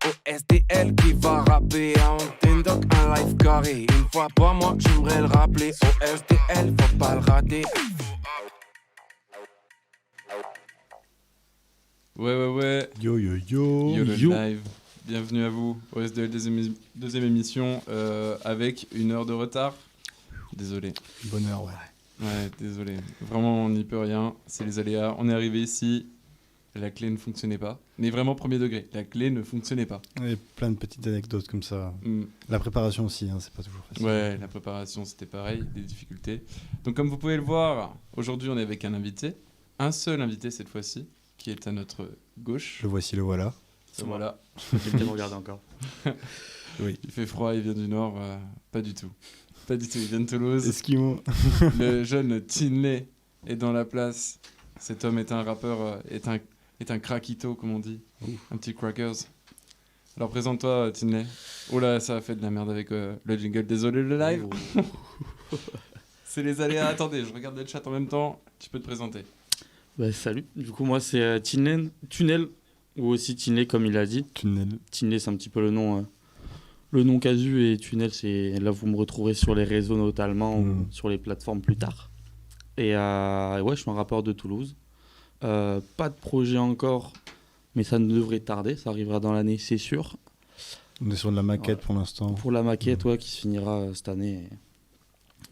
OSDL qui va rapper un Tindoc, un live carré. Une fois par mois, j'aimerais le rappeler. OSDL, faut pas le rater. Ouais. Yo. Yo le live. Bienvenue à vous. OSDL deuxième émission avec 1 heure de retard. Désolé. Bonne heure, ouais. Ouais, désolé. Vraiment, on n'y peut rien. C'est les aléas. On est arrivé ici. La clé ne fonctionnait pas. Mais vraiment premier degré. La clé ne fonctionnait pas. Et plein de petites anecdotes comme ça. Mm. La préparation aussi, hein, c'est pas toujours facile. Ouais, la préparation, c'était pareil. Des difficultés. Donc, comme vous pouvez le voir, aujourd'hui, on est avec un invité. Un seul invité cette fois-ci, qui est à notre gauche. Le voici, le voilà. Voilà. Quelqu'un me regarde encore. Oui. Il fait froid, il vient du Nord. Pas du tout. Pas du tout. Il vient de Toulouse. Esquimau. Le jeune Tinley est dans la place. Cet homme est un rappeur, est un craquito, comme on dit. Un petit crackers. Alors présente-toi, Tinley. Oh là, ça a fait de la merde avec le jingle. Désolé le live. C'est les aléas. Attendez, je regarde le chat en même temps. Tu peux te présenter. Bah, salut. Du coup, moi, c'est Tunnel, ou aussi Tinley, comme il a dit. Tinley, c'est un petit peu le nom casu, et Tunnel, c'est là vous me retrouverez sur les réseaux notamment, ou sur les plateformes plus tard. Et ouais, je suis un rappeur de Toulouse. Pas de projet encore, mais ça ne devrait tarder. Ça arrivera dans l'année, c'est sûr. On est sur de la maquette pour l'instant. Pour la maquette, ouais, qui se finira cette année,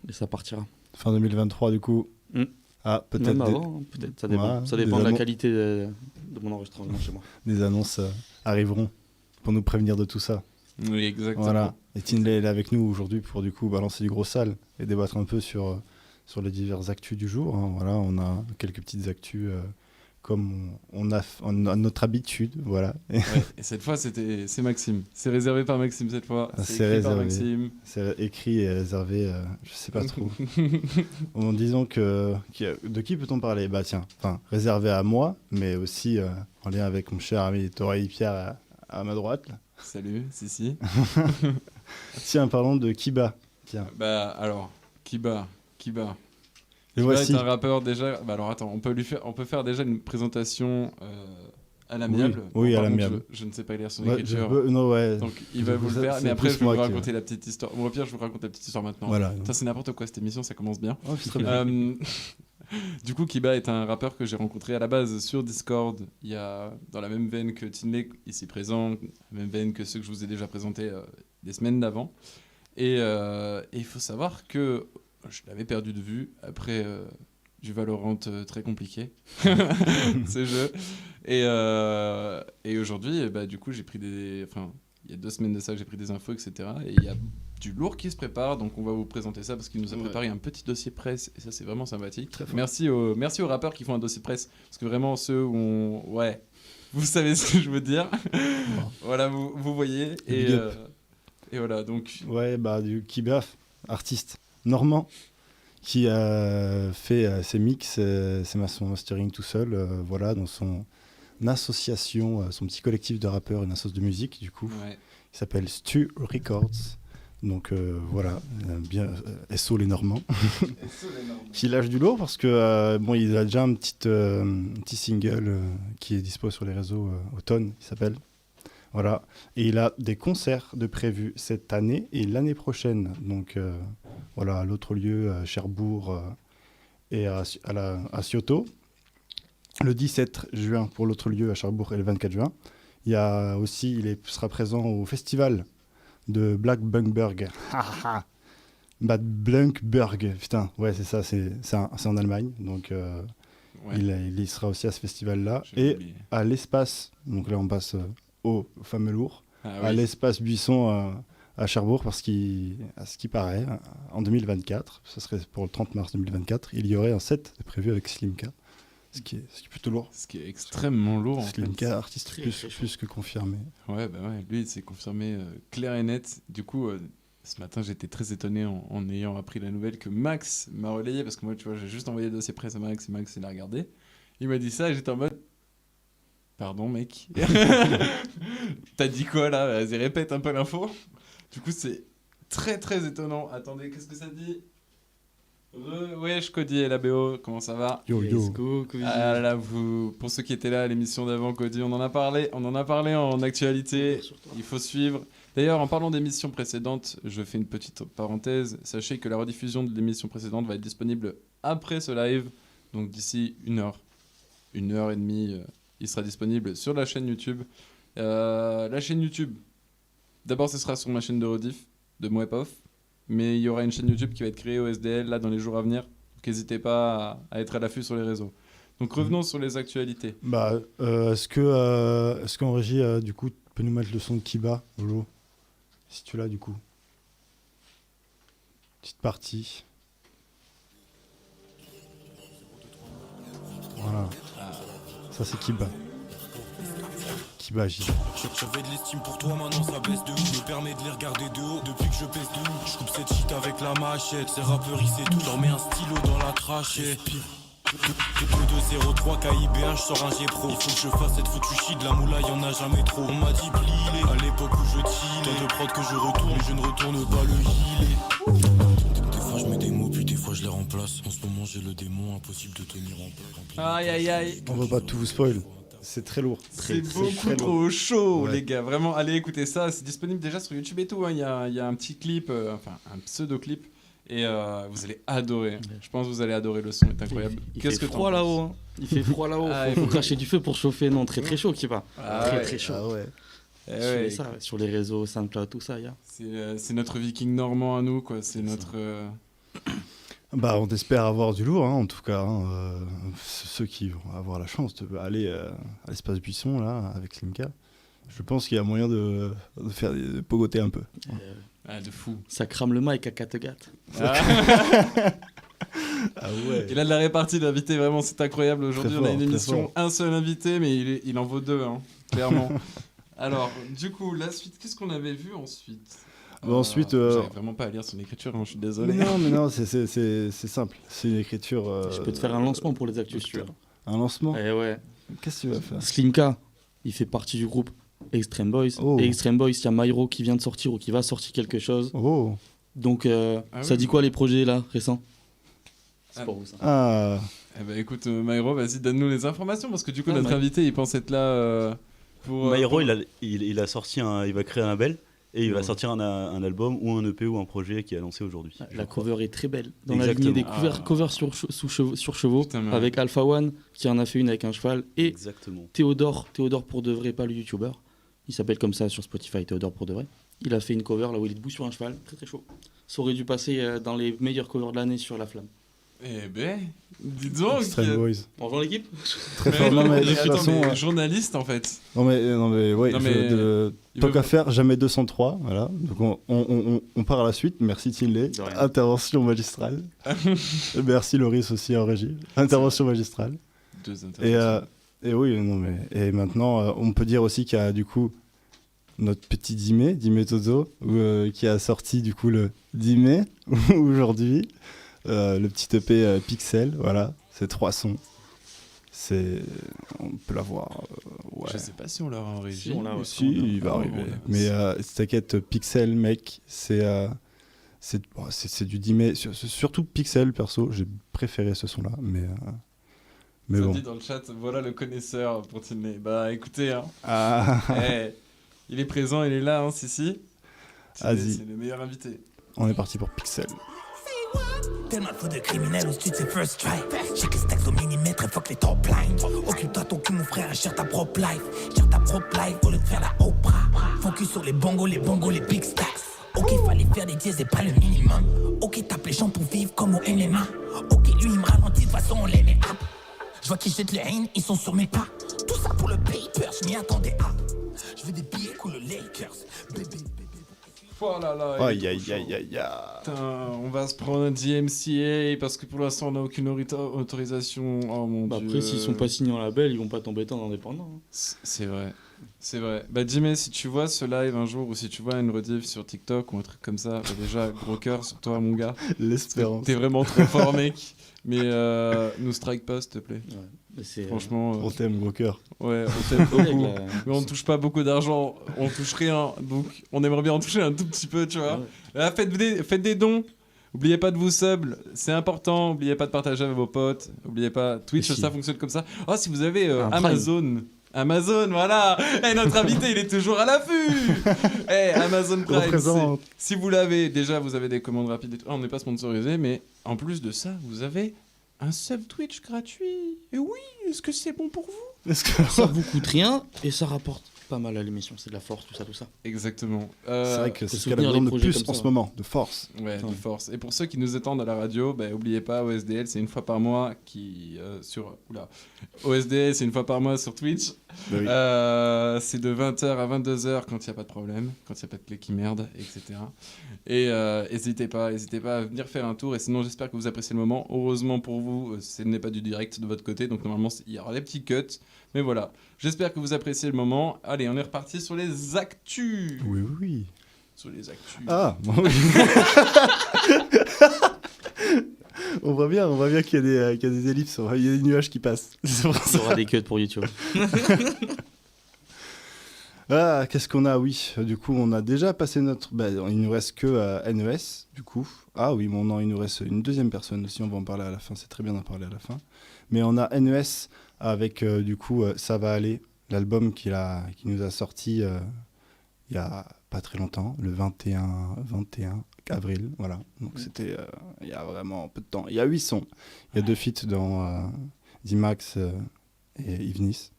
et ça partira. Fin 2023, du coup. Ah, peut-être. Même avant, peut-être. Ça dépend. Ouais, ça dépend de la des qualité de mon enregistrement chez moi. Des annonces arriveront pour nous prévenir de tout ça. Oui, exactement. Voilà. Et Tinley est là avec nous aujourd'hui pour du coup balancer du gros sale et débattre un peu sur les diverses actus du jour. Hein. Voilà, on a quelques petites actus comme on a notre habitude. Voilà. Ouais, et cette fois, c'est Maxime. C'est réservé par Maxime cette fois. C'est écrit par réservé. Maxime. C'est écrit et réservé, je sais pas trop. En disant de qui peut-on parler ? Bah tiens, réservé à moi, mais aussi en lien avec mon cher ami Toraï Pierre à ma droite. Là. Salut, si. Tiens, parlons de Kiba. Tiens. Bah alors, Kiba. Le Kiba voici. est un rappeur déjà. Bah alors attends, on peut faire déjà une présentation à l'amiable. Oui, à par contre, l'amiable. Je ne sais pas lire son Ouais, écriture. ouais. Donc il va vous le faire, c'est mais après plus je vais moi vous qui- raconter la petite histoire. Bon, au pire, je vous raconte la petite histoire maintenant. Voilà. Putain, c'est n'importe quoi cette émission, ça commence bien. Oh, c'est très bien. Du coup, Kiba est un rappeur que j'ai rencontré à la base sur Discord. Il y a dans la même veine que Tinley ici présent, la même veine que ceux que je vous ai déjà présentés des semaines d'avant. Et il faut savoir que je l'avais perdu de vue après du Valorant très compliqué, ce jeu. Et aujourd'hui, du coup, j'ai pris il y a 2 semaines de ça, j'ai pris des infos, etc. Et il y a du lourd qui se prépare, donc on va vous présenter ça parce qu'il nous a préparé un petit dossier presse et ça c'est vraiment sympathique. Merci aux rappeurs qui font un dossier presse parce que vraiment ceux où vous savez ce que je veux dire. Voilà, vous voyez et voilà donc. Ouais, du Kiba, artiste normand qui a fait ses mix, son mastering tout seul, voilà, dans son association, son petit collectif de rappeurs, une association de musique du coup, qui s'appelle Stu Records. Donc voilà, bien SO les Normands, qui lâche du lourd parce que il a déjà un petit single qui est dispo sur les réseaux Automne, il s'appelle. Voilà, et il a des concerts de prévus cette année et l'année prochaine. Donc voilà, à l'autre lieu, à Cherbourg et à Cioto. Le 17 juin pour l'autre lieu à Cherbourg et le 24 juin. Il y a aussi, sera présent au festival de Black Bunkberg. Bad Blunkberg, putain, ouais c'est ça, c'est en Allemagne, donc il sera aussi à ce festival-là. Et à l'espace, donc là on passe au fameux lourd, à l'espace Buisson à Cherbourg, parce qu'à ce qui paraît, en 2024, ce serait pour le 30 mars 2024, il y aurait un set prévu avec Slimka. Ce qui est plutôt lourd. Ce qui est extrêmement lourd. Slimka, artiste plus que confirmé. Ouais, lui, c'est confirmé clair et net. Du coup, ce matin, j'étais très étonné en ayant appris la nouvelle que Max m'a relayé, parce que moi, tu vois, j'ai juste envoyé le dossier presse à Max, et Max, il a regardé. Il m'a dit ça, et j'étais en mode... Pardon, mec. T'as dit quoi, là ? Vas-y, répète un peu l'info. Du coup, c'est très, très étonnant. Attendez, qu'est-ce que ça dit ? Wesh Cody et la BO, comment ça va? Yo, Let's yo. go, Cody. Ah là, pour ceux qui étaient là à l'émission d'avant, Cody, on en a parlé en actualité, il faut suivre. D'ailleurs, en parlant d'émissions précédentes, je fais une petite parenthèse. Sachez que la rediffusion de l'émission précédente va être disponible après ce live, donc d'ici 1 heure et demie, il sera disponible sur la chaîne YouTube. La chaîne YouTube, d'abord ce sera sur ma chaîne de rediff de Mwepov, mais il y aura une chaîne YouTube qui va être créée au SDL là dans les jours à venir. Donc n'hésitez pas à être à l'affût sur les réseaux. Donc revenons sur les actualités. Bah, est-ce qu'en régie, du coup, tu peux nous mettre le son de Kiba, Lolo? Si tu l'as, du coup. Petite partie. Voilà. Ça, c'est Kiba. Kiba J. J'avais de l'estime pour toi, maintenant ça baisse de ouf. Je me permets de les regarder de haut depuis que je pèse de ouf. Je coupe cette shit avec la machette, ces rappeurs ils c'est tout. J'en mets un stylo dans la trachée. 203 KIBH, je sors un G Pro. Il faut que je fasse cette foutue shit, la moula y'en a jamais trop. On m'a dit plié à l'époque où je chill. Tant de prod que je retourne, mais je ne retourne pas le gilet. Des fois je mets des mots, puis des fois je les remplace. En ce moment j'ai le démon, impossible de tenir en place. Aïe aïe aïe. On va pas tout vous spoil. C'est très lourd. C'est très beaucoup trop chaud, Ouais. les gars. Vraiment, allez écouter ça. C'est disponible déjà sur YouTube et tout. Hein. Il y a un petit clip, enfin un pseudo-clip. Et vous allez adorer. Je pense que vous allez adorer. Le son est incroyable. Il Qu'est-ce fait que t'en froid penses là-haut. Hein. Il fait froid là-haut. Ah, Faut cracher du feu pour chauffer. Non, très très chaud qui va. Ah très ouais. très chaud. Ah ouais. Eh Suivez ouais, ça, sur les réseaux, SoundCloud, tout ça, c'est notre viking normand à nous, quoi. C'est notre. Bah, on espère avoir du lourd, hein, en tout cas. Hein, ceux qui vont avoir la chance d'aller à l'espace Buisson, là, avec Slimka. Je pense qu'il y a moyen de faire de pogoter un peu. Ah, de fou. Ça crame le mic à Kattegat. Ah. Ah ouais. Il a de la répartie d'invités, vraiment, c'est incroyable. Aujourd'hui, Très on a fort, une très émission, fort. un seul invité, mais il en vaut deux, hein, clairement. Alors, du coup, la suite, qu'est-ce qu'on avait vu ensuite? Bah, ensuite, J'arrive vraiment pas à lire son écriture, hein, je suis désolé. Mais non, c'est simple. C'est une écriture. Je peux te faire un lancement pour les actus, si tu veux. Un lancement. Eh ouais. Qu'est-ce que tu vas faire? Slimka, il fait partie du groupe Extreme Boys. Oh. Et Extreme Boys, il y a Myro qui vient de sortir ou qui va sortir quelque chose. Oh. Donc, Ah ça oui. dit quoi les projets là, récents? C'est Ah. pour vous ça. Ah. Eh ben, écoute, Myro, vas-y, donne-nous les informations, parce que du coup, Ah, notre ouais. invité, il pense être là pour... Myro, pour- il a sorti il va créer un label et il va Ouais. sortir un album ou un EP ou un projet qui est annoncé aujourd'hui. La cover est très belle. Dans Exactement. la lignée des Ah. covers sur chevaux, Putain, mais avec Alpha One qui en a fait une avec un cheval, et Exactement. Théodore pour de vrai, pas le youtubeur. Il s'appelle comme ça sur Spotify, Théodore pour de vrai. Il a fait une cover là où il est debout sur un cheval, très très chaud. Ça aurait dû passer dans les meilleurs covers de l'année sur La Flamme. Eh ben, dis donc Extreme Boys. On rejoint l'équipe? Très fort. Non, mais de toute Attends, façon. mais journaliste, en fait. Non, mais ouais. Non, mais il Tant veut- qu'à faire, jamais 203. Voilà. Donc on part à la suite. Merci Tinley. De rien. Intervention magistrale. Merci Loris aussi en régie. Intervention magistrale. Deux Et, interventions. et oui, non, mais et maintenant, on peut dire aussi qu'il y a du coup notre petit Dime Toto, qui a sorti du coup le 10 mai aujourd'hui, le petit EP Pixel, voilà, c'est 3 sons. On peut l'avoir. Ouais. Je sais pas si on l'aura en régie. Si, on l'a, ouais. Si, il va Oh, arriver. on a- Mais t'inquiète, Pixel, mec, c'est du 10 mai. Surtout Pixel, perso, j'ai préféré ce son-là, mais Ça bon. dit dans le chat, voilà le connaisseur pour Tinley. Bah écoutez, hein. Ah, Eh, il est présent, il est là, hein, si. Tinley, Vas-y. c'est le meilleur invité. on est parti pour Pixel. Tellement de faux de criminels au sud, c'est first try. Chaque stack au millimètre, fuck les top lines. Occupe-toi ton cul, mon frère, gère ta propre life. Gère ta propre life au lieu de faire la Oprah. Focus sur les bongos, les big stacks. Ok, fallait faire des dièses et pas le minimum. Ok, tape les gens pour vivre comme au MMA. Ok, lui il me ralentit, de toute façon on l'aimait. Je vois qu'ils jettent le haine, ils sont sur mes pas. Tout ça pour le paper, je m'y attendais à. Je veux des billets cool le Lakers. Bébé. Oh là là. Aïe, il est aïe, trop aïe, chaud. aïe, aïe. Putain, on va se prendre un DMCA parce que pour l'instant on n'a aucune autorisation. Oh mon Bah dieu. après, s'ils sont pas signés en label, ils vont pas t'embêter en indépendant. Hein. C'est vrai. C'est vrai. Bah Jimmy, si tu vois ce live un jour ou si tu vois une rediff sur TikTok ou un truc comme ça, bah, déjà gros cœur sur toi mon gars. L'espérance. T'es vraiment trop fort mec. Mais nous strike pas s'il te plaît. Ouais. Mais c'est, Franchement, On t'aime, gros cœur. ouais, on t'aime collègue, beaucoup. là. Mais on touche pas beaucoup d'argent, on touche rien, donc on aimerait bien en toucher un tout petit peu, tu vois. Ouais. Là, faites des dons. Oubliez pas de vous sub, c'est important. Oubliez pas de partager avec vos potes. Oubliez pas, Twitch, Aussi. ça fonctionne comme ça. Oh, si vous avez Un Prime. Amazon, voilà. Notre invité, il est toujours à l'affût. Amazon Prime. Représente. Si vous l'avez, déjà, vous avez des commandes rapides. On n'est pas sponsorisé, mais en plus de ça, vous avez un sub Twitch gratuit. Et oui, est-ce que c'est bon pour vous? Est-ce que... Ça vous coûte rien et ça rapporte pas mal à l'émission. C'est de la force, tout ça. Exactement. C'est vrai que c'est ce qu'elle a soutenir besoin les de projets plus comme en ça. ce moment, de force. Ouais, de Ouais. force. Et pour ceux qui nous attendent à la radio, oubliez pas, OSDL, c'est une fois par mois OSDL, c'est une fois par mois sur Twitch. Bah oui. C'est de 20h à 22h quand il n'y a pas de problème, quand il n'y a pas de clé qui merde, etc. Et n'hésitez pas à venir faire un tour. Et sinon, j'espère que vous appréciez le moment. Heureusement pour vous, ce n'est pas du direct de votre côté, donc normalement, il y aura des petits cuts. Mais voilà, j'espère que vous appréciez le moment. Allez, on est reparti sur les actus. Oui. Sur les actus. Ah, bon, oui. on voit bien qu'il y a des ellipses, il y a des nuages qui passent. C'est pour Il y ça. aura des cuts pour YouTube. Ah, qu'est-ce qu'on a? Oui, du coup, on a déjà passé notre... il nous reste que NES, du coup. Ah oui, bon, non, il nous reste une deuxième personne aussi, on va en parler à la fin, c'est très bien d'en parler à la fin. Mais on a NES avec, du coup, Ça va aller, l'album qui nous a sorti il y a pas très longtemps, le 21 avril, voilà. Donc c'était il y a vraiment peu de temps. Il y a 8 sons. Il y a 2 feats dans D-Max et Yves Nice.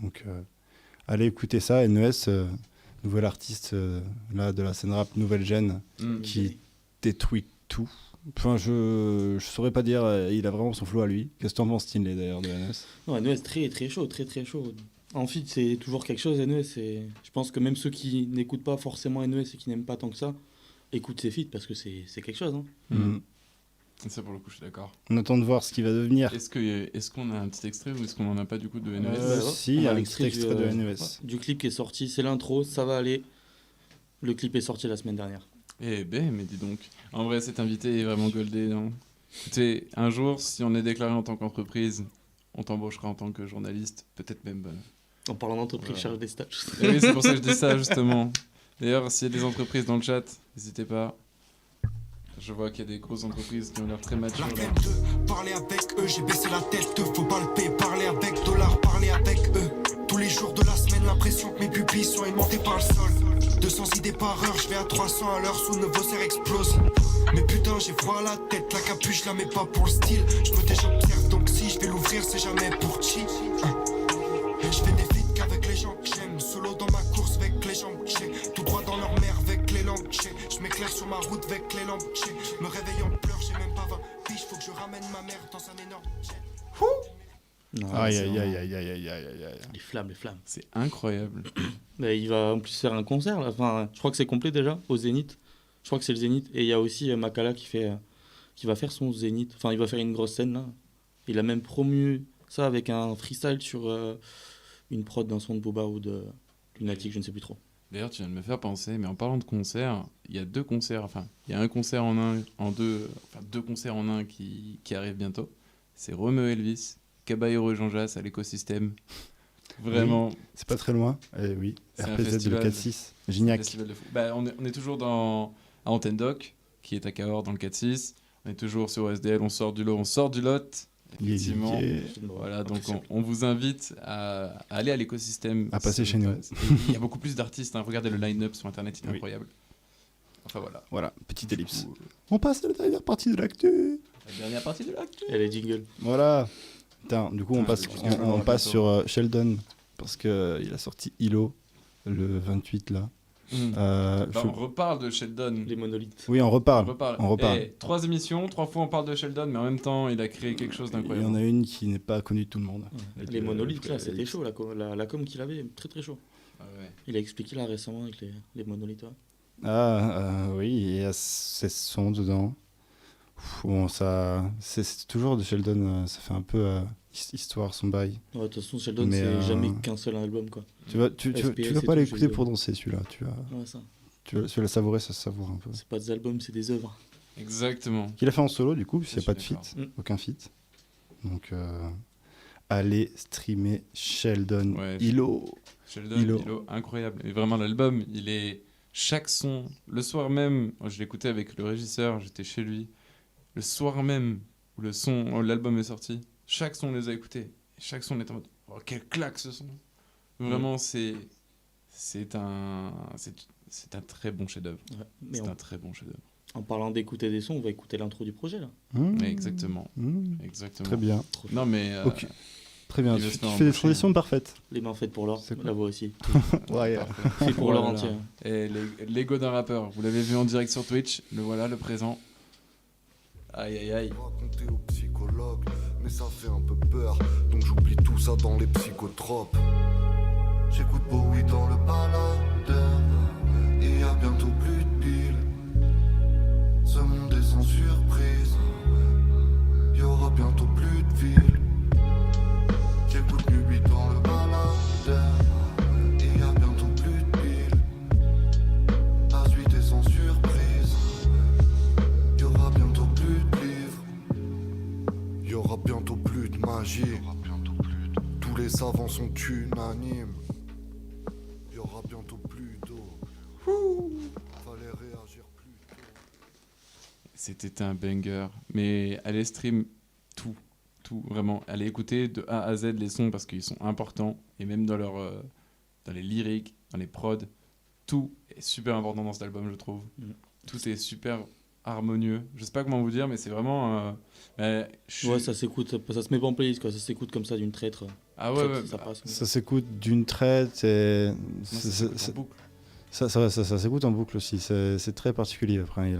Donc allez écouter ça. NES, nouvel artiste là, de la scène rap nouvelle gêne qui détruit tout. Enfin, je saurais pas dire, il a vraiment son flow à lui. Qu'est-ce que t'en penses, Tinley, d'ailleurs, de NES? Non, NES très très chaud, très très chaud. En fait, c'est toujours quelque chose, NES. Je pense que même ceux qui n'écoutent pas forcément NES et qui n'aiment pas tant que ça, écoutent ses feats parce que c'est quelque chose. Hein. Mhm. Ça, pour le coup, je suis d'accord. On attend de voir ce qu'il va devenir. Est-ce qu'on a un petit extrait ou est-ce qu'on en a pas du coup de NES Ouais, Si, il y on a a un l'extrait petit extrait de NES. ouais, du clip qui est sorti, c'est l'intro, ça va aller. Le clip est sorti la semaine dernière. Eh ben, mais dis donc. En vrai, cet invité est vraiment goldé. Non, écoutez, un jour, si on est déclaré en tant qu'entreprise, on t'embauchera en tant que journaliste, peut-être même. En parlant d'entreprise, Voilà. charge des stages. Et oui, c'est pour ça que je dis ça, justement. D'ailleurs, s'il y a des entreprises dans le chat, n'hésitez pas. Je vois qu'il y a des grosses entreprises qui ont l'air très matures. La tête de parler avec eux, j'ai baissé la tête, faut palper, parler avec dollars, parler avec eux. Tous les jours de la semaine, l'impression que mes pupilles sont aimantés par le sol. 200 idées par heure, je vais à 300 à l'heure, sous nouveau serre explose. Mais putain, j'ai froid à la tête, la capuche, je la mets pas pour le style. Je me j'observe, donc si je vais l'ouvrir, c'est jamais pour cheat. Je fais des feats qu'avec les gens que j'aime, solo dans ma course avec les jambes que j'ai, tout droit dans leur mer avec les lampes que j'ai. Je m'éclaire sur ma route avec les lampes que j'ai. Me réveille en pleurs, j'ai même pas 20 piges, faut que je ramène ma mère dans un énorme jet. Non, Aïe, c'est aïe, vraiment- aïe, aïe, aïe, aïe, aïe, aïe. Les flammes, les flammes. C'est incroyable. Mais il va en plus faire un concert là. Enfin, je crois que c'est complet déjà au Zénith. Je crois que c'est le Zénith. Et il y a aussi Makala qui va faire son Zénith. Enfin, il va faire une grosse scène là. Il a même promu ça avec un freestyle sur une prod d'un son de Boba ou de Lunatic, je ne sais plus trop. D'ailleurs, tu viens de me faire penser, mais en parlant de concerts, il y a 2 concerts, enfin, il y a un concert en un, deux concerts en un qui arrivent bientôt. C'est Romeo Elvis, Caballero et Jean Jass à l'écosystème. Vraiment, C'est pas très loin. Eh oui, C'est un RPZ de festival. 4-6. Gignac. festival de fou. On est toujours à Antenne Doc, qui est à Cahors dans le 4-6. On est toujours sur OSDL, on sort du lot, on sort du lot. Effectivement. Voilà, donc on vous invite à aller à l'écosystème. À passer Ça chez nous. m'intéresse. Et il y a beaucoup plus d'artistes. Hein. Regardez le line-up sur Internet, il est Oui. incroyable. Enfin voilà. Voilà, petite ellipse. On passe à la dernière partie de l'actu. La dernière partie de l'actu. Et les jingles. Voilà. Putain, du coup, on Ah, passe, le jingle, on on passe va sur Sheldon. Parce qu'il a sorti Hilo le 28 là. On reparle de Sheldon. Les monolithes. Oui, on reparle. On reparle. Et 3 émissions, 3 fois on parle de Sheldon, mais en même temps, il a créé quelque chose il y d'incroyable. en a une qui n'est pas connue de tout le monde. Avec Les le- monolithes là, le- c'était chaud. La com qu'il avait, très très chaud. Ah ouais. Il a expliqué là récemment avec les monolithes. Ouais. Oui, il y a ces sons dedans. Bon, c'est toujours de Sheldon, ça fait un peu histoire, son bail. Ouais, de toute façon, Sheldon, Mais, c'est jamais qu'un seul album quoi. Tu vas SPS pas et tout, l'écouter j'ai pour dit. danser celui-là. Ouais, ça. Tu vas le savourer, ça se savoure un peu. C'est pas des albums, c'est des œuvres. Exactement. Qu'il a fait en solo, du coup, s'il n'y Je a pas de suis feat, d'accord. aucun feat. Donc, allez streamer Sheldon Ouais. Hilo. Sheldon, Hilo. Hilo, incroyable. Et vraiment, l'album, il est. chaque son, le soir même, je l'écoutais avec le régisseur, j'étais chez lui, le soir même où l'album est sorti, chaque son on les a écoutés, et chaque son on était en mode oh quelle claque ce son. Vraiment c'est un très bon chef-d'œuvre. Ouais, mais C'est un très bon chef-d'œuvre. en parlant d'écouter des sons, on va écouter l'intro du projet là. Exactement. Exactement. Très bien. Non mais Ok. Très bien. il veut Tu se faire fais des embaucher. transitions parfaites. Les mains faites pour l'or, C'est cool. la voix aussi. Ouais. Fait pour l'or Voilà. entier. Et l'ego d'un rappeur, vous l'avez vu en direct sur Twitch, le voilà, le présent. Aïe aïe aïe. Raconter au psychologue, mais ça fait un peu peur, donc j'oublie tout ça dans les psychotropes. J'écoute Bowie dans le baladeur, et y a bientôt plus de piles. Ce monde est sans surprise, y aura bientôt plus de ville. J'écoute Nubi dans le baladeur, et y a bientôt plus de piles. La suite est sans surprise, y aura bientôt plus de livres. Y aura bientôt plus de magie. Tous les savants sont unanimes. Y aura bientôt plus d'eau. Fallait réagir plus tôt. C'était un banger. Mais allez stream tout, vraiment. Allez écouter de A à Z les sons parce qu'ils sont importants. Et même dans dans les lyriques, dans les prods, tout est super important dans cet album, je trouve. Tout est super harmonieux. Je sais pas comment vous dire, mais c'est vraiment... Ouais, ça s'écoute, ça se met pas en playlist quoi, ça s'écoute comme ça d'une traite. Ah ouais, Ça passe. Ça s'écoute d'une traite et Moi, ça s'écoute en boucle. ça s'écoute en boucle aussi. C'est très particulier. Après,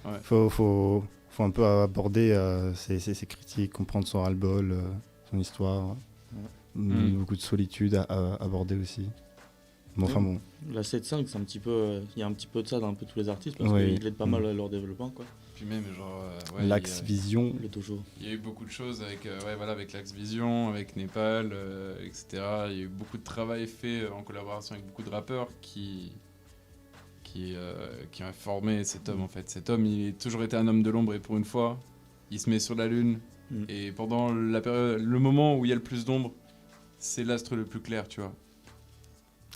Ouais. faut un peu aborder ses critiques, comprendre son ras-le-bol, son histoire. Beaucoup de solitude à aborder aussi. Bon, enfin bon. La 7.5, c'est un petit peu, il y a un petit peu de ça dans un peu tous les artistes parce Ouais. qu'ils aident pas mal à leur développement quoi. Puis même, genre... ouais, L'Axe Vision. Le dojo. il y a eu beaucoup de choses avec, avec l'Axe Vision, avec Népal, etc. Il y a eu beaucoup de travail fait en collaboration avec beaucoup de rappeurs qui ont formé cet homme en fait. Cet homme, il a toujours été un homme de l'ombre et pour une fois, il se met sur la lune. Et pendant le moment où il y a le plus d'ombre, c'est l'astre le plus clair, tu vois.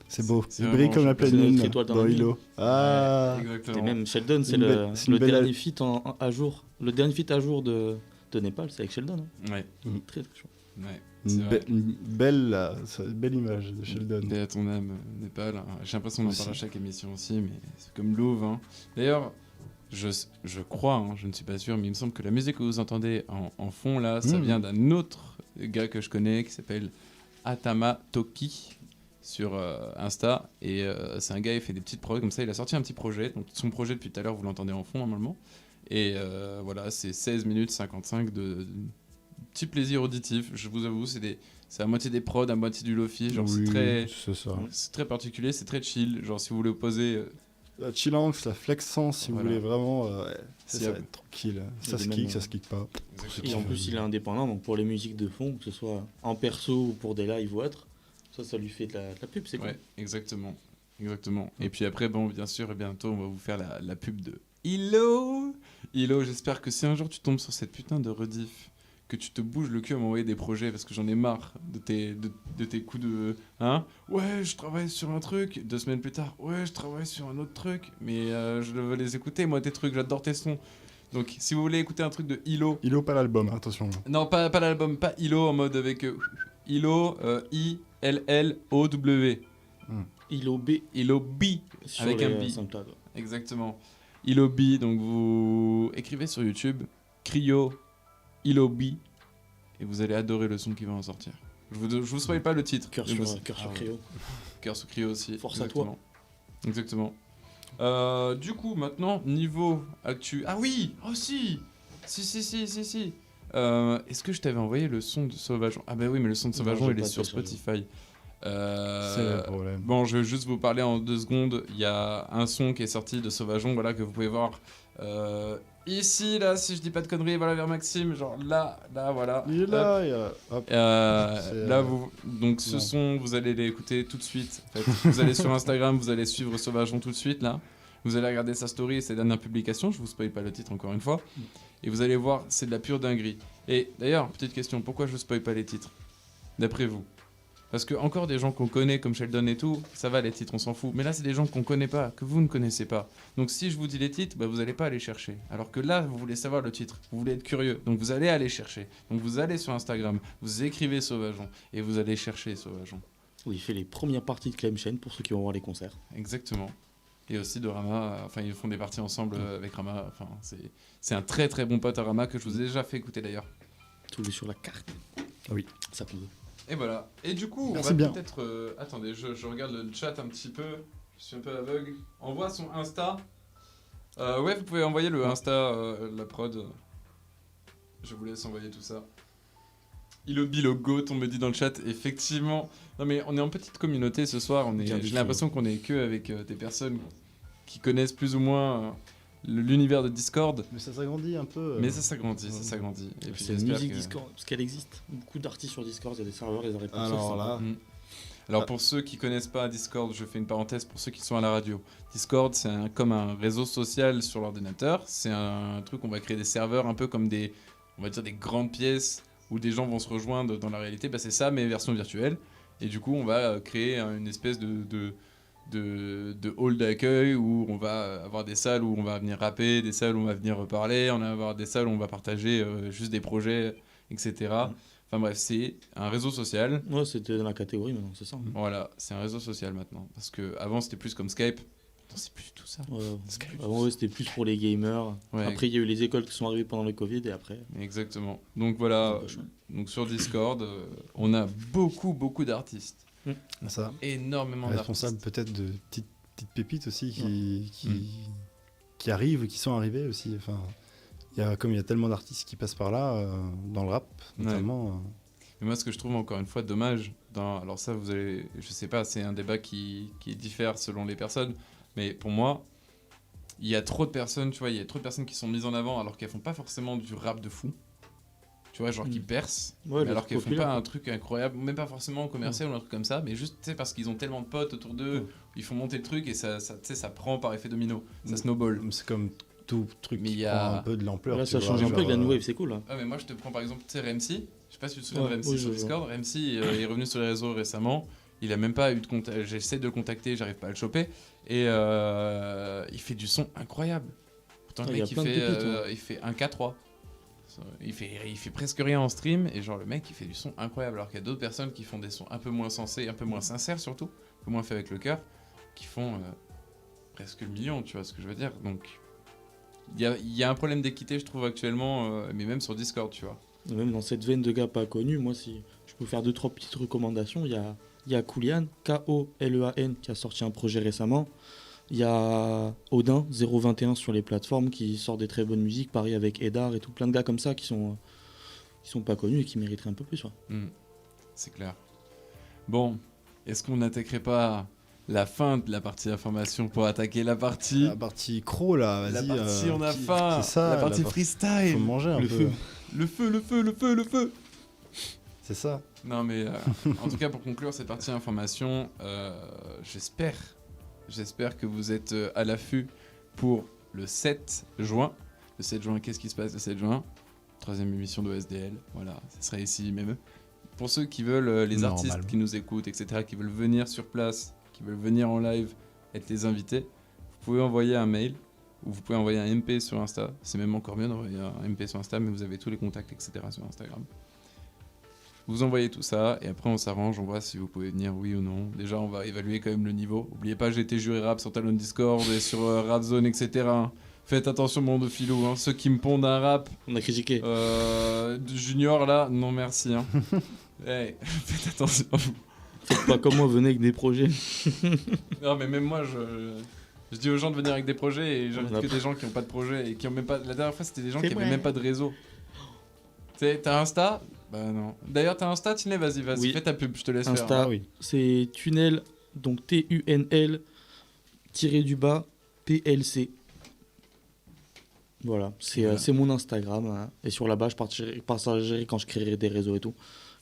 C'est beau. C'est Il brille vraiment comme la chouette. pleine C'est lune notre étoile dans dans la nuit. Hilo. Ah. Exactement. Et même Sheldon, c'est Une le, belle- c'est une le belle- dernier feat à jour. Le dernier feat à jour de Népal, c'est avec Sheldon. Hein. Ouais, Très très chaud. ouais. C'est vrai. Une belle image de Sheldon. Paix à ton âme, Népal. Hein. J'ai l'impression d'en Aussi. parler à chaque émission aussi, mais c'est comme Louvre. Hein. D'ailleurs, je crois, hein, je ne suis pas sûr, mais il me semble que la musique que vous entendez en fond là, ça vient d'un autre gars que je connais qui s'appelle Atama Toki sur Insta. Et c'est un gars, il fait des petites prods comme ça. Il a sorti un petit projet. Donc son projet depuis tout à l'heure, vous l'entendez en fond normalement. Et voilà, c'est 16 minutes 55 de petit plaisir auditif. Je vous avoue, c'est à moitié des prods, à moitié du lofi. Genre Oui, c'est ça. c'est très particulier, c'est très chill. Genre si vous voulez poser... La chillance, la flexance, si Voilà. vous voulez vraiment. Si ça y a- va être tranquille. Il y Ça a se des kick, mêmes, ça se kick pas. Et en plus, il est indépendant, donc pour les musiques de fond, que ce soit en perso ou pour des lives ou autre, ça lui fait de la pub, c'est cool. Ouais, exactement. Et puis après, bon, bien sûr, et bientôt, on va vous faire la pub de Hilo. Hilo, j'espère que si un jour tu tombes sur cette putain de rediff, que tu te bouges le cul à m'envoyer des projets parce que j'en ai marre de tes coups de... Hein? Ouais, je travaille sur un truc. 2 semaines plus tard, ouais, je travaille sur un autre truc. Mais je veux les écouter, moi, tes trucs, j'adore tes sons. Donc, si vous voulez écouter un truc de Hilo... Hilo, pas l'album, attention. Non, pas l'album, pas Hilo en mode avec... Hilo, I-L-L-O-W. Hilo B Hilo B, sur avec les, un B. SoundCloud. Exactement. Ilobi, donc vous écrivez sur YouTube Cryo Ilobi et vous allez adorer le son qui va en sortir. Je vous spoil pas le titre. Cœur mais sur, vous- cœur sur Ah ouais. Cryo. Cœur sur Cryo aussi. Force à exactement. Exactement. Du coup, maintenant, niveau actu. Ah oui! Oh si! Si. Est-ce que je t'avais envoyé le son de Sauvageon? Ah bah oui, mais le son de Non, Sauvageon, j'ai il est pas sur téléchargé. Spotify. C'est le problème. Bon, je vais juste vous parler en 2 secondes. Il y a un son qui est sorti de Sauvageon, voilà, que vous pouvez voir ici, là, si je dis pas de conneries, voilà, vers Maxime, genre là, voilà. Il est là, il y a- hop. C'est, Là, donc ce non. son, vous allez l'écouter tout de suite. En fait. Vous allez sur Instagram, vous allez suivre Sauvageon tout de suite, là. Vous allez regarder sa story et ses dernières publications. Je vous spoil pas le titre encore une fois. Et vous allez voir, c'est de la pure dinguerie. Et d'ailleurs, petite question, pourquoi je spoil pas les titres? D'après vous? Parce que encore des gens qu'on connaît comme Sheldon et tout, ça va, les titres on s'en fout. Mais là c'est des gens qu'on connaît pas, que vous ne connaissez pas. Donc si je vous dis les titres, bah, vous allez pas aller chercher. Alors que là vous voulez savoir le titre, vous voulez être curieux, donc vous allez aller chercher. Donc vous allez sur Instagram, vous écrivez Sauvageon et vous allez chercher Sauvageon. Où il fait les premières parties de Clem Chain pour ceux qui vont voir les concerts. Exactement. Et aussi de Rama, enfin ils font des parties ensemble avec Rama. Enfin c'est un très très bon pote à Rama que je vous ai déjà fait écouter d'ailleurs. Tous les sur la carte. Oui. Ça peut. Et voilà. Et du coup, Merci on va bien. peut-être... attendez, je regarde le chat un petit peu. Je suis un peu aveugle. Envoie son Insta. Ouais, vous pouvez envoyer le Insta, la prod. Je vous laisse envoyer tout ça. Ilobi le goat, on me dit dans le chat. Effectivement. Non mais on est en petite communauté ce soir. J'ai l'impression qu'on est que avec des personnes qui connaissent plus ou moins l'univers de Discord. Mais ça s'agrandit un peu. Mais ça s'agrandit, ça s'agrandit. Et puis C'est une j'espère musique que- Discord, parce qu'elle existe. Beaucoup d'artistes sur Discord, il y a des serveurs, les arrêts. Alors là, Alors pour ceux qui connaissent pas Discord, je fais une parenthèse pour ceux qui sont à la radio. Discord, c'est comme un réseau social sur l'ordinateur. C'est un truc, on va créer des serveurs un peu comme on va dire des grandes pièces où des gens vont se rejoindre dans la réalité. Bah, c'est ça, mais version virtuelle. Et du coup, on va créer une espèce de hall d'accueil où on va avoir des salles où on va venir rapper, des salles où on va venir parler, on va avoir des salles où on va partager juste des projets, etc. Enfin bref, c'est un réseau social. Ouais, c'était dans la catégorie maintenant, c'est ça. Voilà, c'est un réseau social maintenant. Parce qu'avant, c'était plus comme Skype. Maintenant, c'est plus du tout ça. Ouais. Avant, ouais, c'était plus pour les gamers. Ouais. Après, il y a eu les écoles qui sont arrivées pendant le Covid et après. Exactement. Donc voilà, donc sur Discord, on a beaucoup d'artistes. ça. Énormément Responsable d'artistes. peut-être de petites pépites aussi qui arrivent, qui sont arrivées aussi. Enfin, comme il y a tellement d'artistes qui passent par là, dans le rap notamment. Mais moi, ce que je trouve encore une fois dommage, alors ça, vous allez, je sais pas, c'est un débat qui diffère selon les personnes, mais pour moi, il y a trop de personnes, tu vois, il y a trop de personnes qui sont mises en avant alors qu'elles font pas forcément du rap de fou. Tu vois, genre qui percent, Ouais, mais alors qu'elles font populaire, pas quoi. un truc incroyable, même pas forcément commercial ou un truc comme ça, mais juste, tu sais, parce qu'ils ont tellement de potes autour d'eux, ils font monter le truc et ça, tu sais, ça prend par effet domino, ça snowball. C'est comme tout truc Mais il qui y a- prend un peu de l'ampleur. Là, tu ça vois, change un peu avec la genre, New Wave, c'est cool. Là. Ah mais moi je te prends par exemple, tu sais, Remsi, je sais pas si tu te souviens Ouais, de Remsi oui, sur je vois. Discord, Remsi est revenu sur les réseaux récemment, il a même pas eu de contact, j'essaie de le contacter, j'arrive pas à le choper, et il fait du son incroyable. Pourtant le Ah, il y a mec plein de pépites, il fait un K3, il fait presque rien en stream, et genre le mec il fait du son incroyable, alors qu'il y a d'autres personnes qui font des sons un peu moins sensés, un peu moins sincères surtout, un peu moins fait avec le cœur, qui font presque le million, tu vois ce que je veux dire, donc... Il y a un problème d'équité, je trouve, actuellement, mais même sur Discord, tu vois. Et même dans cette veine de gars pas connus, moi, si je peux faire 2-3 petites recommandations, il y a Koulian, Kolean, qui a sorti un projet récemment. Il y a Odin, 021 sur les plateformes, qui sort des très bonnes musiques. Pareil avec Edar et tout, plein de gars comme ça qui sont pas connus et qui mériteraient un peu plus. Ouais. C'est clair. Bon, est-ce qu'on n'attaquerait pas la fin de la partie information pour attaquer la partie... La partie cro là, La vas-y. partie on a faim, c'est ça, la partie Faut freestyle, manger un le peu. feu. Le feu. C'est ça. Non mais en tout cas pour conclure cette partie information, j'espère que vous êtes à l'affût pour le 7 juin. Le 7 juin, qu'est-ce qui se passe le 7 juin? 3e émission de SDL, voilà, ça sera ici même. Pour ceux qui veulent, les artistes Normalement. qui nous écoutent, etc., qui veulent venir sur place, qui veulent venir en live, être les invités, vous pouvez envoyer un mail ou vous pouvez envoyer un MP sur Insta. C'est même encore mieux d'envoyer un MP sur Insta, mais vous avez tous les contacts, etc. sur Instagram. Vous envoyez tout ça et après on s'arrange, on voit si vous pouvez venir, oui ou non. Déjà, on va évaluer quand même le niveau. N'oubliez pas, j'ai été juré rap sur Talon Discord et sur Rapzone, etc. Faites attention, mon de filou. Hein. Ceux qui me pondent un rap. On a critiqué. Junior là, non merci. Hein. Hey, faites attention à vous. Faites pas comme moi, venez avec des projets. Non, mais même moi, je dis aux gens de venir avec des projets et j'invite que des gens qui n'ont pas de projet et qui ont même pas. La dernière fois, c'était des gens qui avaient même pas de réseau. T'as Insta? Bah non. D'ailleurs, t'as Insta, Tiné, vas-y, Oui. fais ta pub, je te laisse Insta, faire. oui. C'est Tunnel, donc TUNL, tiré-du-bas, PLC. Voilà, c'est mon Instagram. Hein. Et sur la bas je partagerai quand je créerai des réseaux et tout.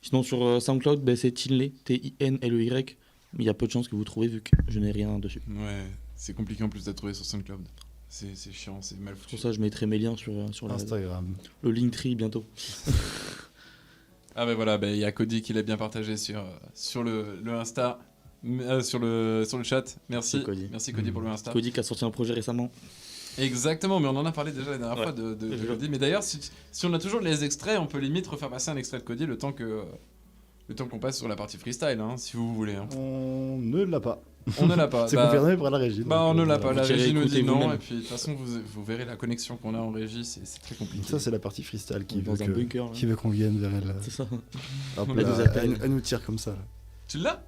Sinon, sur SoundCloud, ben, c'est Tinley, TINLEY. Mais il y a peu de chances que vous trouvez vu que je n'ai rien dessus. Ouais, c'est compliqué en plus d'être trouvé sur SoundCloud. C'est chiant, c'est mal C'est foutu. pour ça que je mettrai mes liens sur Instagram. le Linktree bientôt. Ah ben voilà, il y a Cody qui l'a bien partagé sur le Insta, sur le chat. Merci Cody. Merci Cody pour le Insta. Cody qui a sorti un projet récemment. Exactement, mais on en a parlé déjà la dernière fois de déjà. Cody. Mais d'ailleurs, si on a toujours les extraits, on peut limite refaire passer un extrait de Cody le temps qu'on passe sur la partie freestyle, hein, si vous voulez. Hein. On ne l'a pas. On ne l'a pas. C'est confirmé par la régie. On ne l'a pas. La régie nous dit non. vous-même. Et puis de toute façon, vous verrez la connexion qu'on a en régie, c'est très compliqué. Ça, c'est la partie freestyle qui Dans un bunker. là. veut qu'on vienne vers elle. C'est ça. Hop Elle là, nous appelle. elle nous tire comme ça. Là. Tu l'as?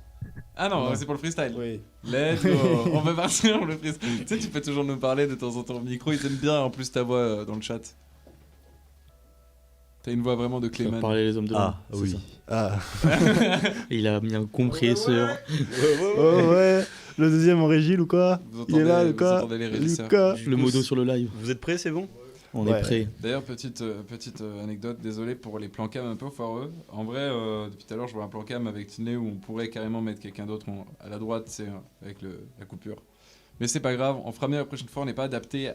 Ah non, Non. c'est pour le freestyle. Oui. Let's go. On va partir pour le freestyle. Tu sais, tu peux toujours nous parler de temps en temps au micro. Ils aiment bien en plus ta voix dans le chat. T'as une voix vraiment de Ça va Clément. parler les hommes de l'ombre. Ah, c'est oui. ça. Ah. Et il a mis un compresseur. Oh ouais. Le deuxième en régie, ou quoi? Vous Il est là, entendez- Lucas. vous entendez les régisseurs. Lucas. Le modo sur le live. Vous êtes prêts, c'est bon? On Ouais. est prêt. D'ailleurs, petite anecdote, désolé pour les plans cam un peu foireux. En vrai, depuis tout à l'heure, je vois un plan cam avec Tinley où on pourrait carrément mettre quelqu'un d'autre à la droite, c'est avec la coupure. Mais c'est pas grave, on fera mieux la prochaine fois, on n'est pas adapté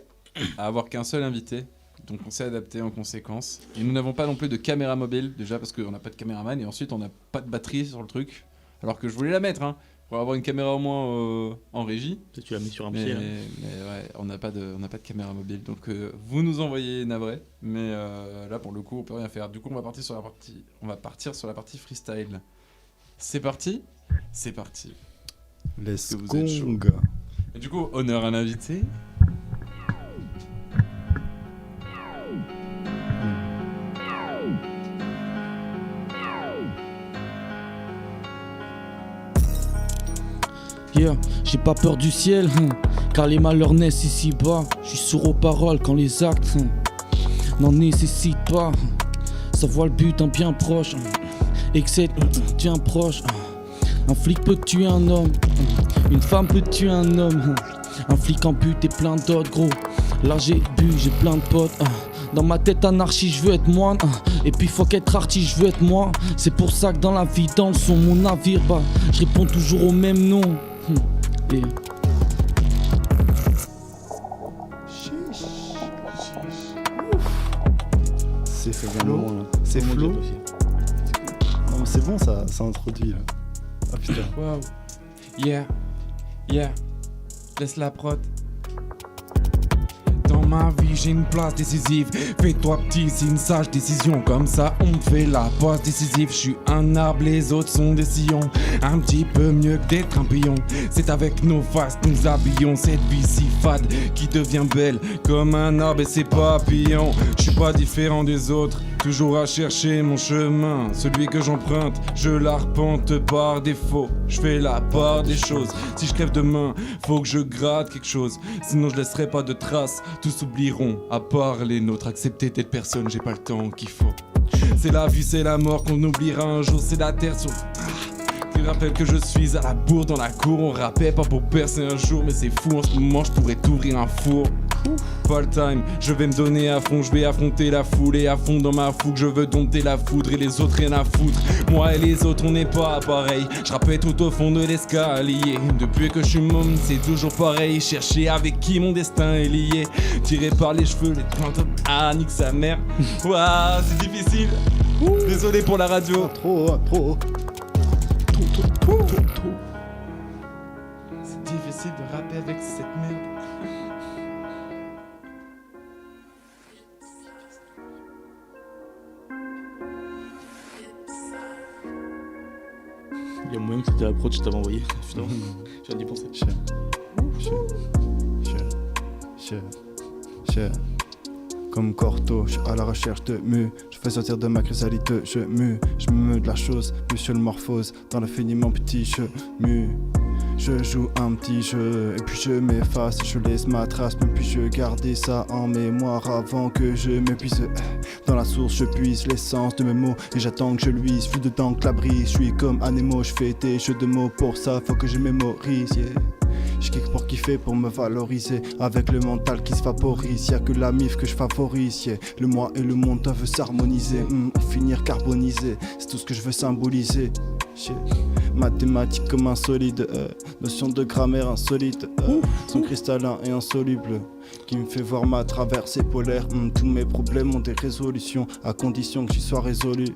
à avoir qu'un seul invité. Donc on s'est adapté en conséquence. Et nous n'avons pas non plus de caméra mobile, déjà parce qu'on n'a pas de caméraman, et ensuite on n'a pas de batterie sur le truc. Alors que je voulais la mettre, hein, pour avoir une caméra au moins en régie. Peut-être tu l'as mis sur un Mais, pied. Là. ouais, on n'a pas de caméra mobile, donc vous nous envoyez navré, mais là pour le coup on peut rien faire. Du coup on va partir sur la partie freestyle. C'est parti. Let's que vous êtes chaud. go. Et du coup honneur à l'invité. Yeah, j'ai pas peur du ciel, car les malheurs naissent ici-bas. Je suis sourd aux paroles quand les actes n'en nécessitent pas. Ça voit le but en bien proche, et que c'est bien proche. Un flic peut tuer un homme, une femme peut tuer un homme. Un flic en but et plein d'autres gros. Là j'ai bu, j'ai plein de potes. Dans ma tête anarchie, je veux être moine. Et puis faut qu'être artiste, je veux être moi. C'est pour ça que dans la vie, dans le son, mon navire, bah, je réponds toujours au même nom. Et... C'est fait Flo. vraiment là. C'est Comment Flo. dire aussi. Non, mais c'est bon, ça introduit là. Ah putain. Wow. Yeah. Laisse la prod. Dans ma vie, j'ai une place décisive. Fais-toi petit, c'est une sage décision. Comme ça, on me fait la passe décisive. Je suis un arbre, les autres sont des sillons. Un petit peu mieux que d'être un pion. C'est avec nos faces que nous habillons cette vie si fade qui devient belle comme un arbre et ses papillons. Je suis pas différent des autres. Toujours à chercher mon chemin, celui que j'emprunte, je l'arpente par défaut. Je fais la part des choses. Si je crève demain, faut que je gratte quelque chose. Sinon je laisserai pas de traces. Tous oublieront, à part les nôtres. Accepter telle personne, j'ai pas le temps qu'il faut. C'est la vie, c'est la mort qu'on oubliera un jour. C'est la terre sur... Qui rappelle que je suis à la bourre dans la cour. On rappelle pas pour percer un jour. Mais c'est fou, en ce moment je pourrais t'ouvrir un four. Pas le time, je vais me donner à fond, je vais affronter la foule et à fond dans ma fougue, je veux dompter la foudre et les autres rien à foutre. Moi et les autres on n'est pas pareil, je rappelle tout au fond de l'escalier. Depuis que je suis môme c'est toujours pareil, chercher avec qui mon destin est lié. Tiré par les cheveux, les pointes, ah nique sa mère. Waouh c'est difficile, désolé pour la radio. Ah, trop haut. C'est difficile de rapper avec cette merde. Il y a moyen que c'était la prod que je t'avais envoyé. Putain, je viens d'y penser. Comme Corto, je suis à la recherche de mu. Je fais sortir de ma chrysalide, je me meus de la chose. Monsieur le morphose, dans l'infiniment petit, je mue. Je joue un petit jeu, et puis je m'efface, je laisse ma trace, mais puis je garde ça en mémoire avant que je m'épuise. Dans la source, je puise l'essence de mes mots, et j'attends que je luise, vu dedans que la brise. Je suis comme Anemo, je fais des jeux de mots, pour ça faut que je mémorise, yeah. J'kick pour kiffer, pour me valoriser. Avec le mental qui se vaporise, y'a que la mif que je favorise, yeah. Le moi et le monde doivent s'harmoniser, finir carbonisé. C'est tout ce que je veux symboliser, yeah. Mathématiques comme un solide, notion de grammaire insolite, son cristallin et insoluble, qui me fait voir ma traversée polaire. Tous mes problèmes ont des résolutions, à condition que j'y sois résolu,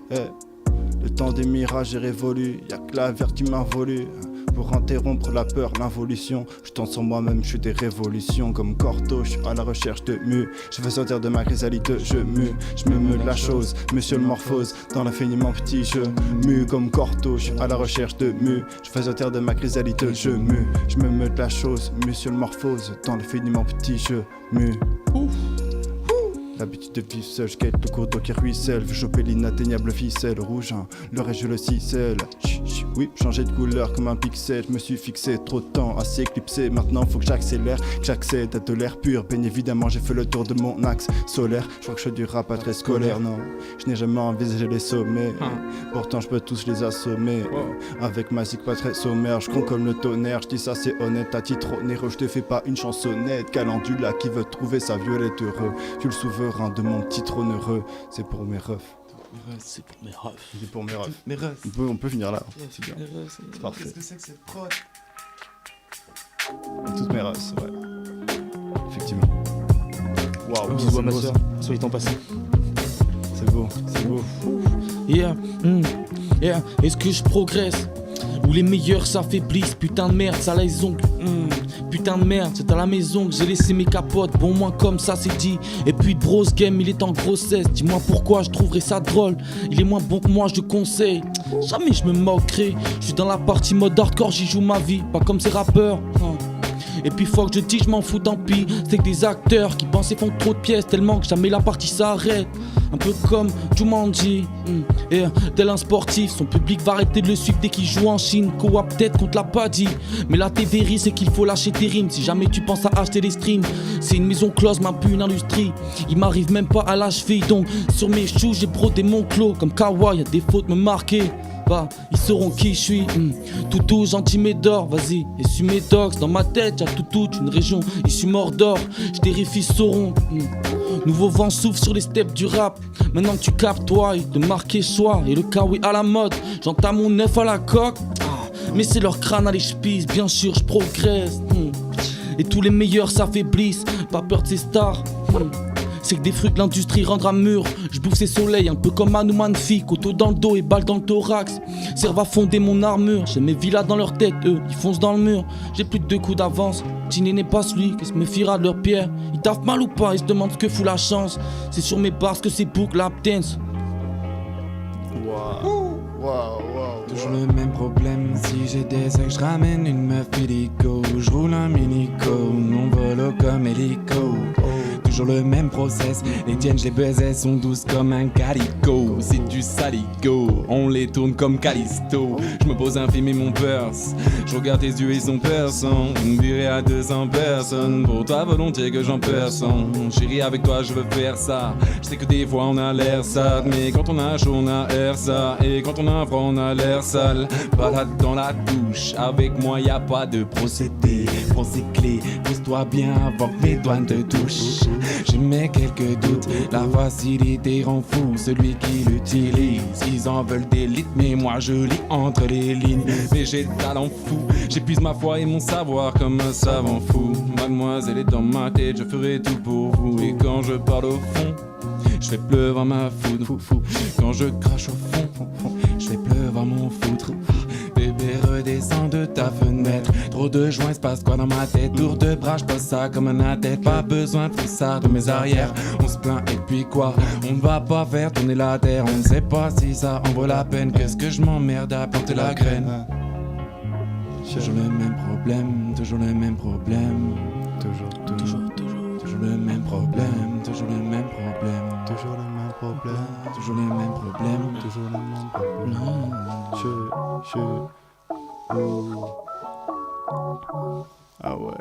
Le temps des mirages est révolu, y'a que la vertu m'a volé. Pour interrompre la peur, l'involution, je tente sur moi-même, je suis des révolutions. Comme Corto, je suis à la recherche de mu. Je veux sortir de ma chrysalide, je me meus de la chose. Monsieur le morphose, dans l'infiniment petit, je mue. Comme Corto, je suis à la recherche de mu. Je veux sortir de ma chrysalide, je me meus de la chose. Monsieur le morphose, dans l'infiniment petit, je mue. L'habitude de vivre seul, je quête le cours d'eau qui ruisselle. Veux choper l'inatteignable ficelle rouge, hein. Le reste je le cicelle. Oui, changer de couleur comme un pixel. Je me suis fixé trop de temps à s'éclipser. Maintenant faut que j'accélère, que j'accède à de l'air pur. Bien évidemment j'ai fait le tour de mon axe solaire. Je crois que je fais du rap pas très scolaire, non. Je n'ai jamais envisagé les sommets. Pourtant je peux tous les assommer. Avec ma zig pas très sommaire, je gronde comme le tonnerre. Je dis ça c'est honnête, à titre onéreux. Je te fais pas une chansonnette. Calendula qui veut trouver sa violette heureux. Tu le souverain de mon petit trône heureux. C'est pour mes refs. C'est pour mes refs. C'est pour mes refs. Mes refs. On peut finir là. C'est bien. C'est parfait. Qu'est-ce que c'est que cette prod? Toutes mes refs, ouais. Effectivement. Waouh, Bisous à ma soeur, soyez en passé. C'est beau, c'est beau. Yeah, yeah, est-ce que je progresse? Où les meilleurs s'affaiblissent, putain de merde, ça les ongles. Putain de merde, c'est à la maison que j'ai laissé mes capotes. Bon, moins comme ça c'est dit. Et puis bros game, il est en grossesse. Dis-moi pourquoi je trouverais ça drôle. Il est moins bon que moi, je conseille. Jamais je me moquerai. Je suis dans la partie mode hardcore, j'y joue ma vie. Pas comme ces rappeurs. Et puis faut que je dis, je m'en fous, tant pis. C'est que des acteurs qui pensent et font trop de pièces. Tellement que jamais la partie s'arrête. Un peu comme Jumanji. Et tel un sportif, son public va arrêter de le suivre dès qu'il joue en Chine. Koa peut-être contre la Paddy. Mais la TVRI c'est qu'il faut lâcher tes rimes. Si jamais tu penses à acheter des streams, c'est une maison close, même plus une industrie. Il m'arrive même pas à la cheville. Donc sur mes choux j'ai brodé mon clos. Comme Kawa, y'a des fautes me marquer. Bah, ils sauront qui je suis. Toutou, gentil Médor, vas-y, essuie mes dogs. Dans ma tête, y'a toute une région issue Mordor. J'terrifie sauront. Nouveau vent souffle sur les steps du rap. Maintenant que tu captes, toi, il te marqué choix. Et le kawi à la mode, j'entame mon œuf à la coque. Mais c'est leur crâne à l'échepisse, bien sûr, je progresse. Et tous les meilleurs s'affaiblissent, pas peur de ces stars. C'est que des fruits que l'industrie rendra mûr. Je bouffe ces soleils un peu comme Manu Magnifique. Couteau dans le dos et balle dans le thorax. Serve à fonder mon armure. J'ai mes villas dans leur tête, eux, ils foncent dans le mur. J'ai plus de 2 coups d'avance. Tiné n'est pas celui qui se méfiera de leurs pierres. Ils taffent mal ou pas, ils se demandent ce que fout la chance. C'est sur mes bars que c'est book lap dance. Toujours le même problème, si j'ai des ex, je ramène une meuf illico. Je roule un minico, non volo comme hélico. Toujours le même process, les tiennes je les baisais sont douces comme un calico. C'est du salico, on les tourne comme Callisto. Je me pose un film et mon purse, je regarde tes yeux ils sont perçants. On me dirait à 200 personnes, pour toi volontiers que j'en perce. Chérie avec toi je veux faire ça, je sais que des fois on a l'air sad. Mais quand on a chaud on a air ça, et quand on a froid on a l'air sale. Balade dans la douche, avec moi y a pas de procédé. Prends ces clés, pose-toi bien avant que mes douanes te touchent. J'ai mes quelques doutes, la facilité rend fou celui qui l'utilise. Ils en veulent des litres, mais moi je lis entre les lignes. Mais j'ai talent fou, j'épuise ma foi et mon savoir comme un savant fou. Mademoiselle est dans ma tête, je ferai tout pour vous. Et quand je parle au fond, je fais pleuvoir ma foudre. Quand je crache au fond, je fais pleuvoir mon foutre. Bébé redescends de ta fenêtre. Trop de joints, il se passe quoi dans ma tête? Tour de bras, je passe ça comme un athlète. Pas besoin de ça de mes arrières. On se plaint et puis quoi? On ne va pas faire tourner la terre. On ne sait pas si ça en vaut la peine. Qu'est-ce que je m'emmerde à planter la graine? Toujours le même problème, toujours le même problème. Toujours le même problème, toujours le même problème. Toujours le même problème. Toujours les mêmes problèmes. Toujours le même problème. Ah ouais.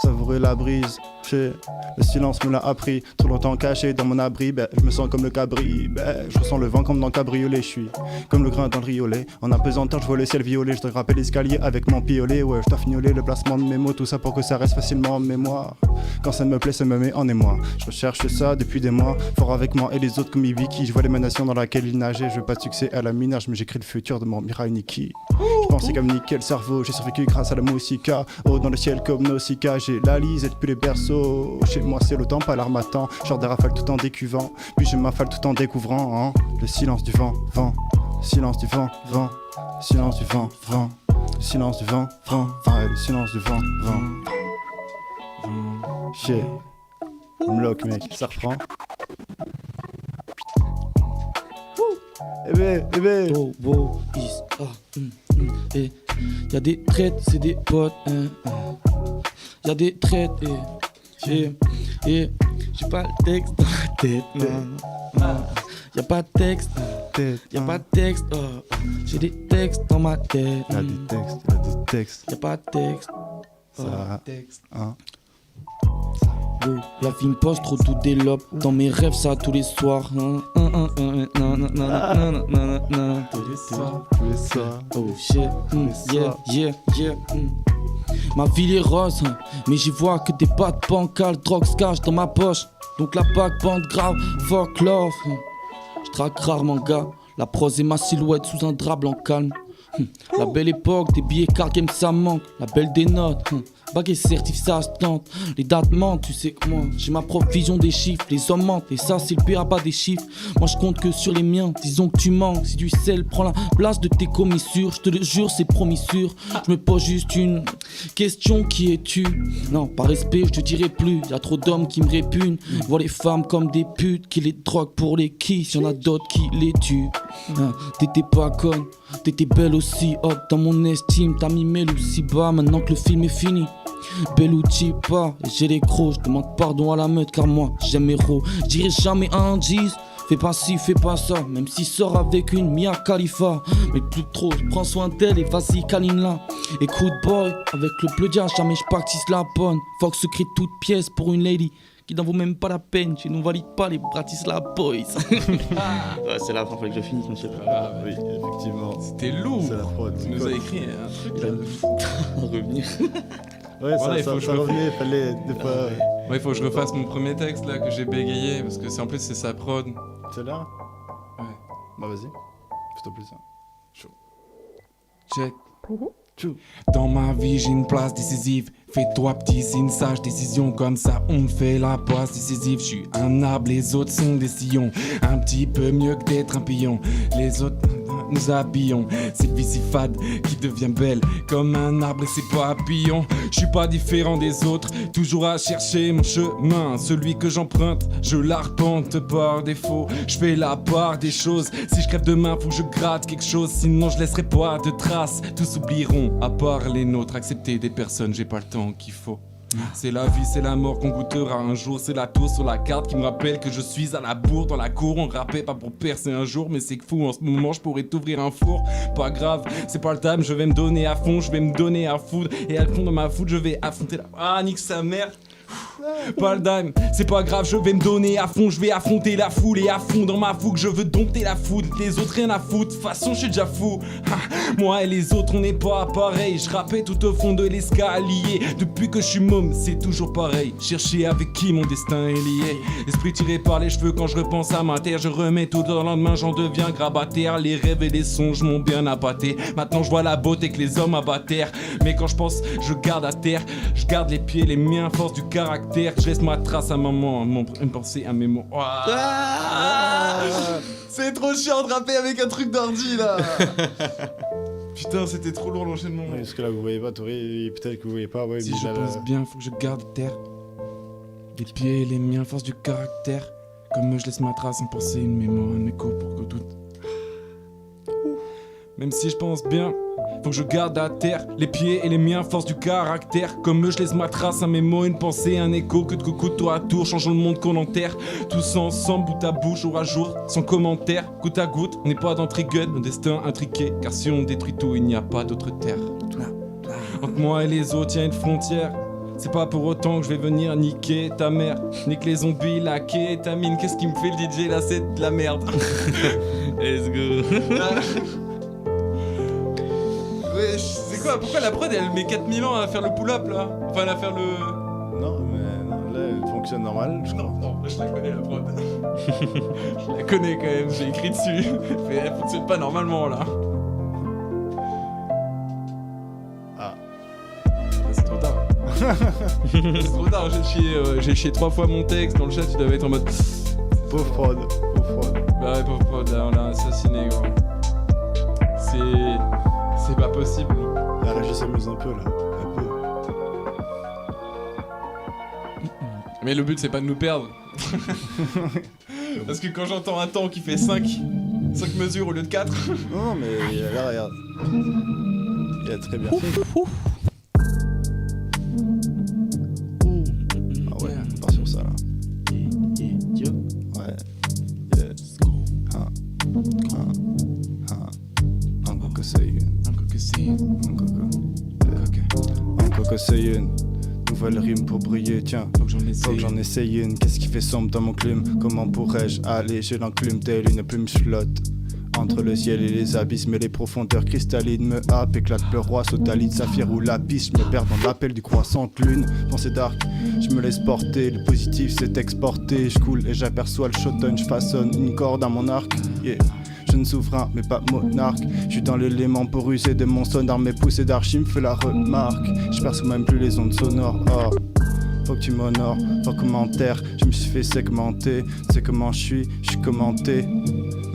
Savourer la brise. Le silence me l'a appris. Trop longtemps caché dans mon abri. Je me sens comme le cabri. Je ressens le vent comme dans le cabriolet. Je suis comme le grain dans le riolet. En apesanteur, je vois le ciel violet. Je dois grimper l'escalier avec mon piolet. Ouais, je dois fignoler le placement de mes mots. Tout ça pour que ça reste facilement en mémoire. Quand ça me plaît, ça me met en émoi. Je recherche ça depuis des mois. Fort avec moi et les autres comme Ibiki. Je vois l'émanation dans laquelle il nageait. Je veux pas de succès à la minage, mais j'écris le futur de mon Mirai Nikki. Je pensé comme nickel cerveau. J'ai survécu grâce à la moussika. Haut dans le ciel comme Nausicaa. J'ai la lise depuis les berceaux. Chez moi c'est l'automne, pas l'armatan. Genre des rafales tout en décuvant. Puis je m'affale tout en découvrant le silence du vent, vent. Silence du vent, vent. Silence du vent, vent. Silence du vent, vent. Le silence du vent, vent. Shit. Mloc mec, ça reprend. Eh ben. Oh, oh, eh. Y'a des traites, c'est des potes. Y'a des traites, et j'ai pas le texte dans la tête. Non. Y'a pas de texte. Y'a pas de texte. J'ai des textes dans ma tête. Y'a des textes. Y'a pas de texte. Ça. La vie me pose trop tout délope. Dans mes rêves, ça tous les soirs. Tous les soirs. Oh shit, yeah. Ma ville est rose, mais j'y vois que des pattes bancales. Drogue se cache dans ma poche, donc la bague bande grave. Fuck love. J'traque rarement gars. La prose est ma silhouette sous un drap blanc calme. La belle époque, des billets car game ça manque. La belle des notes, bague et certif ça se tente. Les dates mentent, tu sais que moi j'ai ma propre vision des chiffres. Les hommes mentent et ça c'est le pire à bas des chiffres. Moi je compte que sur les miens, disons que tu manques. Si du sel prend la place de tes commissures, je te le jure c'est promis sûr. Je me pose juste une question, qui es-tu? Non, par respect je te dirai plus. Y'a trop d'hommes qui me répugnent. Vois les femmes comme des putes qui les droguent pour les kiss. Y'en a d'autres qui les tuent. T'étais pas conne, t'étais belle aussi, hop dans mon estime. T'as mis mes loups si bas maintenant que le film est fini. Belle ou pas, et j'ai les crocs. Je demande pardon à la meute car moi j'aime mes héros. J'irai jamais à un 10, fais pas ci, fais pas ça. Même s'il sort avec une Mia Khalifa. Mais plus trop, prends soin d'elle et vas-y câline-la. Écoute boy, avec le bleu dia jamais je pactise la bonne. Fox se crée toute pièce pour une lady qui n'en vaut même pas la peine, tu nous valides pas les Bratislava Boys. Ouais, c'est la fin, fallait que je finisse, monsieur. Oui, effectivement. C'était lourd. C'est la prod. Tu nous as écrit un truc là. Revenir. Ouais, Voilà, ça revenait, fallait des fois. Ouais, il faut que je refasse mon premier texte là que j'ai bégayé parce que en plus c'est sa prod. Celle-là. Ouais. Bah vas-y, fais-toi plaisir. Check. Dans ma vie j'ai une place décisive. Fais-toi petit, c'est une sage décision. Comme ça on me fait la passe décisive. Je suis un arbre, les autres sont des sillons. Un petit peu mieux que d'être un pion. Les autres nous habillons. Cette vie si fade qui devient belle comme un arbre et ses papillons. Je suis pas différent des autres, toujours à chercher mon chemin. Celui que j'emprunte, je l'arpente par défaut. Je fais la part des choses. Si je crève demain, faut que je gratte quelque chose. Sinon je laisserai pas de traces. Tous oublieront, à part les nôtres. Accepter des personnes, j'ai pas le temps qu'il faut. C'est la vie, c'est la mort qu'on goûtera un jour. C'est la tour sur la carte qui me rappelle que je suis à la bourre. Dans la cour, on rappait pas pour percer un jour. Mais c'est que fou, en ce moment, je pourrais t'ouvrir un four. Pas grave, c'est pas le time, je vais me donner à fond. Je vais me donner à foudre. Et à fond de ma foudre, je vais affronter la... Ah, nique sa mère. Pas le dime, c'est pas grave, je vais me donner à fond, je vais affronter la foule et à fond dans ma fougue, je veux dompter la foudre, les autres rien à foutre, de toute façon je suis déjà fou. Moi et les autres on n'est pas pareil, je rappais tout au fond de l'escalier, depuis que je suis môme c'est toujours pareil, chercher avec qui mon destin est lié, esprit tiré par les cheveux quand je repense à ma terre, je remets tout dans le lendemain, j'en deviens grabataire, les rêves et les songes m'ont bien appâté, maintenant je vois la beauté que les hommes abattèrent, mais quand je pense je garde à terre, je garde les pieds, les miens, force du caractère. Je laisse ma trace à maman, une pensée, un mémo. Oh. C'est trop chiant de rapper avec un truc d'ordi là. Putain, c'était trop lourd l'enchaînement. Oui, parce que là vous voyez pas, Tori, peut-être que vous voyez pas. Ouais, si je pense bien, faut que je garde terre. Les pieds et les miens, force du caractère. Comme je laisse ma trace en pensée, une mémo, un écho pour que tout. Même si je pense bien, faut que je garde à terre les pieds et les miens, force du caractère. Comme je laisse ma trace, un mémo, une pensée, un écho. Que de coucou, tour à tour, changeons le monde qu'on enterre. Tous ensemble, bout à bout, jour à jour, sans commentaire, goutte à goutte. On n'est pas dans Trigun, nos destins intriqués. Car si on détruit tout, il n'y a pas d'autre terre. Entre moi et les autres, y'a une frontière. C'est pas pour autant que je vais venir niquer ta mère. Nique les zombies, laquer ta mine. Qu'est-ce qui me fait le DJ là, c'est de la merde. Let's go. Ouais, c'est quoi? Pourquoi la prod elle met 4000 ans à faire le pull-up là? Enfin à faire le... Non mais non, là elle fonctionne normal. Non, je la connais la prod. Je la connais quand même, j'ai écrit dessus. Mais elle fonctionne pas normalement là. c'est trop tard. C'est trop tard, j'ai chié 3 fois mon texte dans le chat, tu devais être en mode. Pauvre prod. Bah ouais, pauvre prod, là on l'a assassiné, gros. C'est pas possible. La régie s'amuse un peu là. Un peu. Mais le but c'est pas de nous perdre. Parce que quand j'entends un temps qui fait 5 mesures au lieu de 4. Non, mais là, regarde. Il a très bien fait. Ah ouais, on part sur ça là. Ouais. Encore que c'est une. Nouvelle rime pour briller, tiens. Faut que j'en essaye une. Qu'est-ce qui fait sombre dans mon clume? Comment pourrais-je alléger l'enclume telle une plume flotte entre le ciel et les abysses, mais les profondeurs cristallines me happent, éclate le roi, sotalite, saphir ou lapis. Je me perds dans l'appel du croissant lune. Pensée dark, je me laisse porter. Le positif s'est exporté. Je coule et j'aperçois le shoton. Je façonne une corde à mon arc. Yeah. Jeune souverain, mais pas monarque. Je suis dans l'élément pour user de mon sonar. Mes poussées d'archi me fait la remarque. Je perçois même plus les ondes sonores. Oh. Faut que tu m'honores, en commentaire. Je me suis fait segmenter. C'est comment je suis commenté.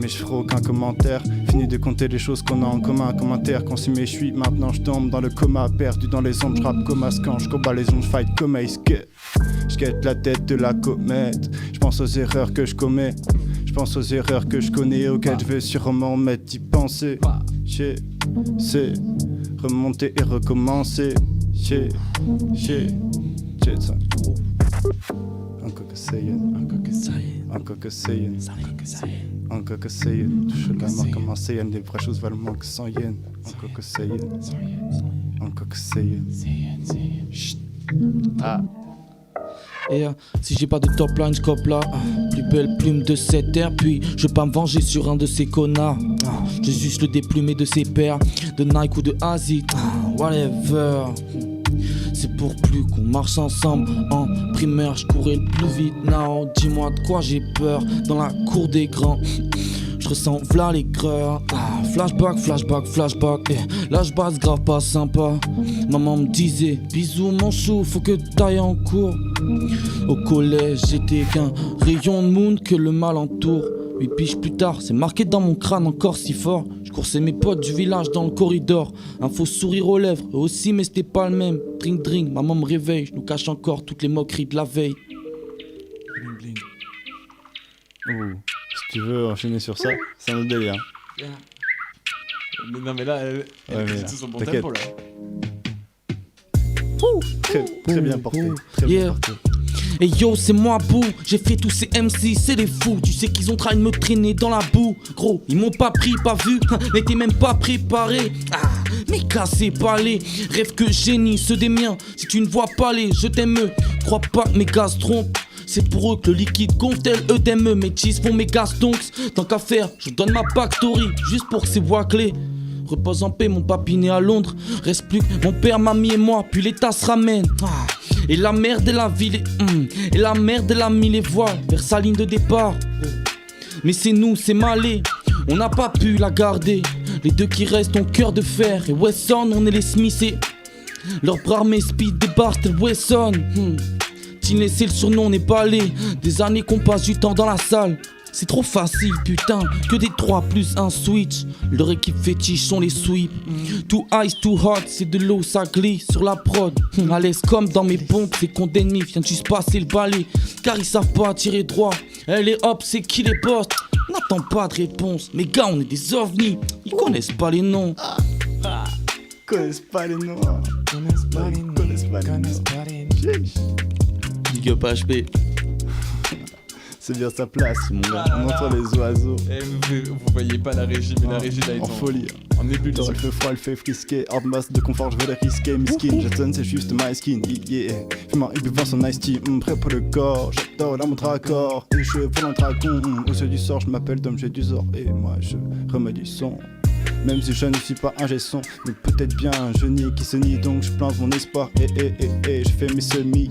Mais je ferai aucun commentaire. Fini de compter les choses qu'on a en commun. Commentaire, consumé, je suis. Maintenant je tombe dans le coma. Perdu dans les ombres, je rappe comme Ascan. Je combats les ondes, je fight comme Ace. Je guette la tête de la comète. Je pense aux erreurs que je commets. Je pense aux erreurs que je connais, auxquelles je vais sûrement mettre d'y penser. C'est remonter et recommencer. Ça. Encore que c'est touche la mort comme un Saiyan. Des vraies choses valent moins que 100 yens. Encore que c'est Chut. Ah. Et si j'ai pas de top line, je cope là. Plus belle plume de cette terre. Puis je vais pas me venger sur un de ces connards. J'ai juste le déplumé de ses pairs. De Nike ou de Asie. Whatever. C'est pour plus qu'on marche ensemble. En primaire, je courais le plus vite. Now, dis-moi de quoi j'ai peur. Dans la cour des grands, je ressens v'là l'aigreur. Flashback. Et là je basse grave pas sympa. Maman me disait, bisous mon chou, faut que t'ailles en cours. Au collège, j'étais qu'un rayon de moon que le mal entoure. 8 piges plus tard, c'est marqué dans mon crâne encore si fort. Je coursais mes potes du village dans le corridor. Un faux sourire aux lèvres, eux aussi mais c'était pas le même. Drink, maman me réveille, je nous cache encore toutes les moqueries de la veille. Oh. Si tu veux enchaîner sur ça, c'est un autre délire. Mais non mais là, elle est tout sur bon tempo là. Très bien porté. Très bien porté. Et yo, c'est moi, Bou. J'ai fait tous ces MC, c'est des fous. Tu sais qu'ils ont train de me traîner dans la boue. Gros, ils m'ont pas pris, pas vu. N'étaient même pas préparés. Mais cassez pas les rêves que génie, ceux des miens. Si tu ne vois pas les, je t'aime. Crois pas que mes gars se trompent. C'est pour eux que le liquide compte, tel eux mes cheese font mes gastonks. Tant qu'à faire, je donne ma backstory, juste pour que c'est voix clés. Repose en paix, mon papy né à Londres. Reste plus que mon père, mamie et moi, puis l'État se ramène. Et la merde, elle a et la merde, elle a mis les voiles vers sa ligne de départ. Mais c'est nous, c'est Malé, on n'a pas pu la garder. Les deux qui restent ont cœur de fer. Et Wesson, on est les Smiths et leur bras armés speed débarque, tel Wesson. Tinley, c'est le surnom, on n'est pas allé. Des années qu'on passe du temps dans la salle. C'est trop facile, putain, que des 3 plus un switch. Leur équipe fétiche sont les sweeps. Too ice, too hot, c'est de l'eau, ça glisse sur la prod. À l'aise comme dans mes pompes, c'est qu'on d'ennemis viennent juste passer le balai. Car ils savent pas tirer droit. Elle est hop, c'est qui les boss? On n'attend pas de réponse. Mais gars, on est des ovnis. Ils connaissent pas les noms. Connaissent pas les noms. Big up HP. C'est bien sa place, mon gars. On entend les oiseaux. Vous voyez pas la régie, mais la régie là est en folie. En ébullition. Elle fait froid, elle fait frisquer. Hors de masse de confort, je veux les risquer. Miskin, Jetson, c'est juste my skin. Yeah. Fumant et buvant son ice tea. Prêt pour le corps, j'adore la montre à corps. Et je vole en dracon. Au seuil du sort, je m'appelle Dom, j'ai du zor. Et moi, je remets du son. Même si je ne suis pas un gesson, mais peut-être bien un génie qui se nie, donc je plante mon espoir. Je fais mes semis,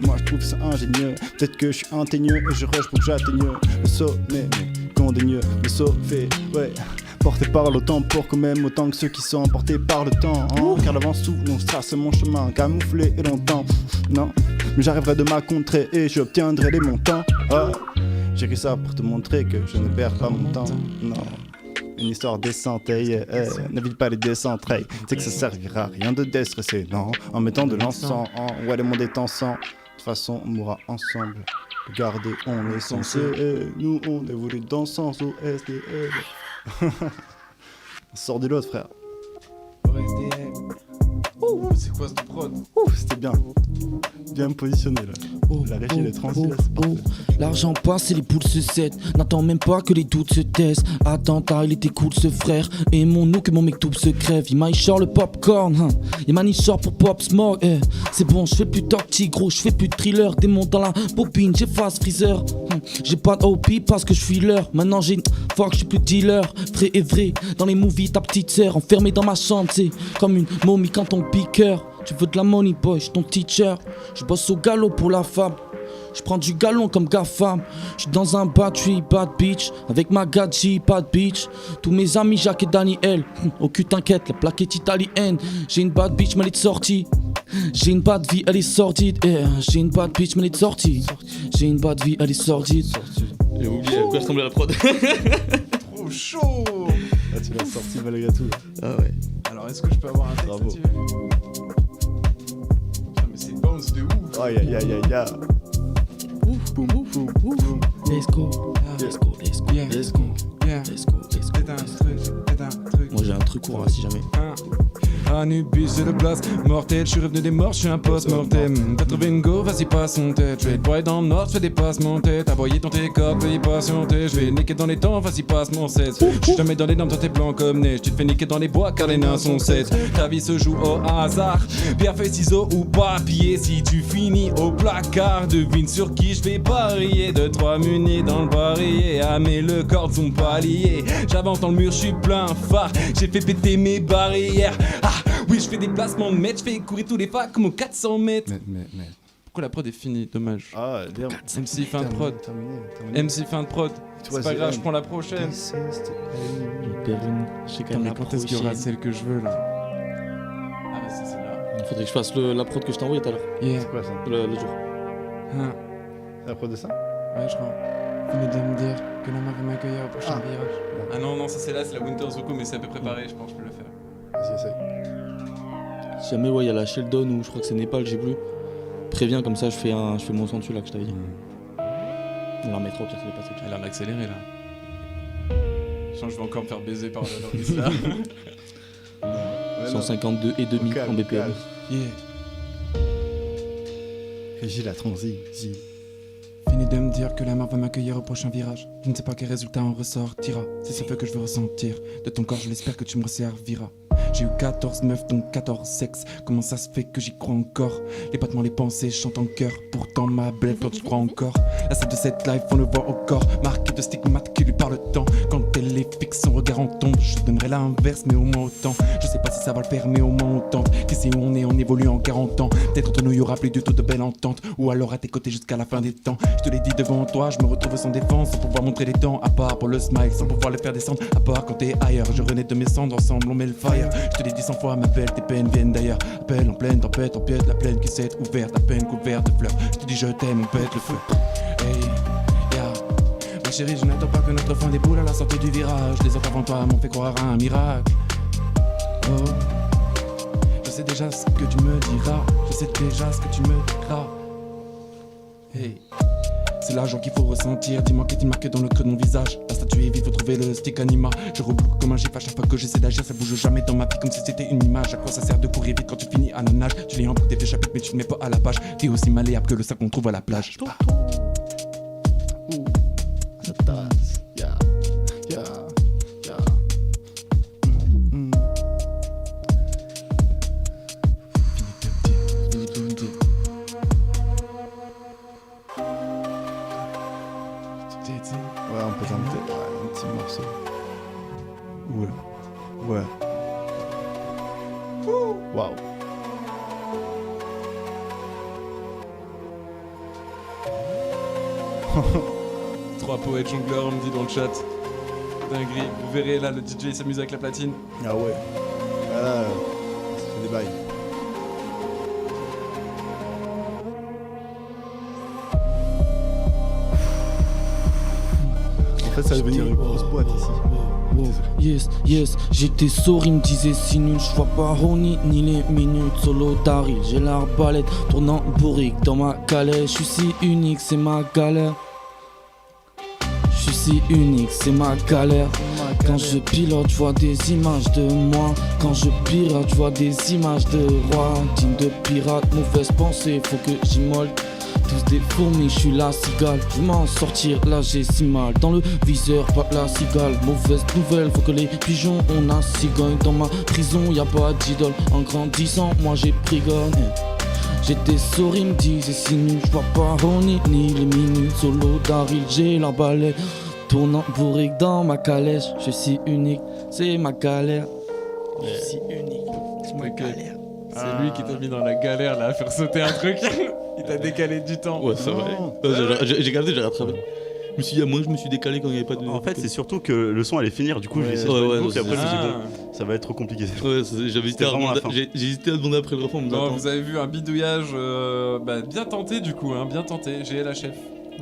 moi je trouve ça ingénieux. Peut-être que je suis inteigneux et je rush pour que j'atteigne le sommet, mais condaigneux me sauver, ouais. porté par le temps pour que même autant que ceux qui sont emportés par le temps, hein. Car l'avance s'ouvre, on trace mon chemin, camouflé et longtemps. Non, mais j'arriverai de ma contrée et j'obtiendrai les montants. Ah, j'écris ça pour te montrer que je ne perds pas mon temps. Non, une histoire décente, n'évite pas les descentes, tu sais que ça servira à rien de déstresser, non. En mettant de l'encens, ouais, le monde est ensemble. De toute façon, on mourra ensemble. Regardez, on est censé, nous on évolue dans le sens au SDL. On sort du lot, frère. C'est quoi cette prod? C'était bien. Bien positionné là. La régie elle est tranquille là, c'est parfait. L'argent passe et les poules se cèdent. N'attends même pas que les doutes se taisent. Attentat, il était cool ce frère. Aimons-nous que mon mektoub se crève. Il short le popcorn, hein. Y'a short pour Pop Smog, C'est bon, je fais plus torti gros, je fais plus de thriller. Démon dans la bobine, j'efface freezer. J'ai pas de OP parce que je suis l'heure. Maintenant j'ai une fuck, je suis plus dealer. Vrai et vrai, dans les movies, ta petite sœur enfermée dans ma chambre, c'est comme une momie quand on piqueur. Tu veux de la money boy, j'suis ton teacher. Je bosse au galop pour la femme. Je prends du galon comme GAFAM. J'suis dans un battery, bad bitch. Avec ma gadji, bad bitch. Tous mes amis Jacques et Daniel. Au cul t'inquiète, la plaque est italienne. J'ai une bad bitch mais elle est sortie. J'ai une bad vie, elle est sordide. J'ai une bad bitch mais elle est sortie. J'ai une bad vie, elle est sordide. J'ai oublié à quoi ressemblait la prod. Trop chaud. Ah, tu l'as sorti malgré tout. Ah ouais. Alors est-ce que je peux avoir un texte Bravo. là-dessus? Putain, mais c'est bounce de ouf. Aïe aïe aïe aïe aïe. Boum boum boum boum. Let's go, let's go, let's go, Yeah. let's go, Yeah. let's go, let's go. C'est un truc. Moi j'ai un truc court si jamais. Anubis, j'ai le place mortel, je suis revenu des morts, je suis un post-mortem. T'as trouvé une go, vas-y passe mon tête. Je vais te boire dans le nord, je fais des passements tête. Envoyer ton télécop, veuillez patienter. Je vais niquer dans les temps, vas-y passe mon 16. Je suis jamais dans les normes, toi t'es blanc comme neige. Tu te fais niquer dans les bois car les nains sont 7. Ta vie se joue au hasard, pierre, feuille, ciseaux ou papier. Si tu finis au placard, devine sur qui je vais parier. De 3 munis dans le barillet, ah mais le corps sont pas liés. J'avance dans le mur, je suis plein phare. J'ai fait péter mes barrières. Ah oui, je fais des placements de mètres, je fais courir tous les facs comme aux 400 mètres. Mais. Pourquoi la prod est finie? Dommage. Ah, bien. MC fin de prod. Terminé. MC fin de prod. C'est pas grave, je prends la prochaine. Putain, mais quand est-ce qu'il y aura celle que je veux là? Ah bah c'est celle-là. Il faudrait que je fasse la prod que je t'ai envoyée tout à l'heure. Yeah. C'est quoi ça? Le jour. Hein. C'est la prod de ça? Ouais, je crois. Venez de me dire que la main va m'accueillir au prochain virage. Ah non, non, ça c'est là, c'est la Winter Zuko, mais c'est à peu près pareil, je pense que je peux le faire. Vas-y, essaye. Si jamais il y a la Sheldon ou je crois que c'est Népal, j'ai plus. Préviens comme ça, je fais mon son dessus là que je t'avais dit. On la remettra au pire, ça n'est pas Elle a accéléré là. Je sens que je vais encore me faire baiser par le Loris là. 152 et demi en BPM. Yeah. Régie la transi. Fini de me dire que la mort va m'accueillir au prochain virage. Je ne sais pas quel résultat en ressortira. C'est ce feu que je veux ressentir. De ton corps, je l'espère que tu me resserviras. J'ai eu 14 meufs, dont 14 sexes. Comment ça se fait que j'y crois encore? Les battements, les pensées, chantent en chœur. Pourtant, ma belle, quand tu crois encore. La salle de cette life, on le voit au corps. Marqué de stigmates qui lui parle le temps. Quand elle est fixe, son regard en tombe. Je donnerai l'inverse, mais au moins autant. Je sais pas si ça va le faire, mais au moins autant. Qu'ici on évolue en 40 ans. Peut-être entre nous, il y aura plus du tout de belle entente. Ou alors à tes côtés jusqu'à la fin des temps. Je te l'ai dit devant toi, je me retrouve sans défense. Sans pouvoir montrer les dents, à part pour le smile. Sans pouvoir le faire descendre, à part quand t'es ailleurs. Je renais de mes cendres, ensemble on met le fire. Je te l'ai dit 100 fois, ma belle, tes peines viennent d'ailleurs. Appel en pleine tempête, en piète, la plaine qui s'est ouverte, à peine couverte de fleurs. Je te dis je t'aime, on pète le feu. Hey, yeah. Ma chérie, je n'attends pas que notre fin déboule à la sortie du virage. Les autres avant toi m'ont fait croire à un miracle. Oh, je sais déjà ce que tu me diras. Je sais déjà ce que tu me diras. Hey. C'est l'argent qu'il faut ressentir. Dis-moi qu'est-il marqué dans le creux de mon visage. La statue est vive, faut trouver le stick anima. Je reboucle comme un gif à chaque fois que j'essaie d'agir. Ça bouge jamais dans ma vie comme si c'était une image. À quoi ça sert de courir vite quand tu finis à la nage? Tu lis en boucle des vieux chapitres mais tu ne mets pas à la page. T'es aussi malléable que le sac qu'on trouve à la plage. Ça tasse. Yeah. Ouais, on peut tenter un petit morceau. Ouais. Waouh. Trois poètes jongleurs, on me dit dans le chat. Dinguerie. Vous verrez là, le DJ il s'amuse avec la platine. Ah ouais. Là, c'est des bails. En fait, ça va devenir une grosse boîte ici. Yes, j'étais sourd, il me disait si nul, je vois pas Ronnie ni les minutes solo Daryl. J'ai l'arbalète tournant bourrique dans ma calèche, je suis si unique, c'est ma galère. Je suis si unique, c'est ma galère. Quand je pilote, je vois des images de moi. Quand je pirate, je vois des images de roi. Digne de pirate, mauvaise pensée, faut que j'immole. Tous des fourmis, je suis la cigale. Je m'en sortir, là j'ai si mal. Dans le viseur, pas la cigale. Mauvaise nouvelle, faut que les pigeons, on a cigogne. Dans ma prison, y a pas d'idole. En grandissant, moi j'ai pris gomme. J'étais sourd, il me disait si nul, je vois pas Ronnie ni les minutes solo Daryl. J'ai l'arbalète tournant bourrique dans ma calèche. Je suis unique, c'est ma galère. Je suis unique, c'est ma galère. C'est lui qui t'a mis dans la galère là à faire sauter un truc. Il t'a décalé du temps. Ouais, c'est vrai. J'ai gardé, j'ai rattrapé. Je me suis dit, moi je me suis décalé quand il n'y avait pas de. En fait, c'est surtout que le son allait finir, du coup, j'ai essayé de faire une boucle, et après, je me suis dit, bon, ça va être trop compliqué. Ouais, j'avais hésité à demander après le refrain. Non, vous avez vu un bidouillage bien tenté du coup, hein, bien tenté. J'ai la chef.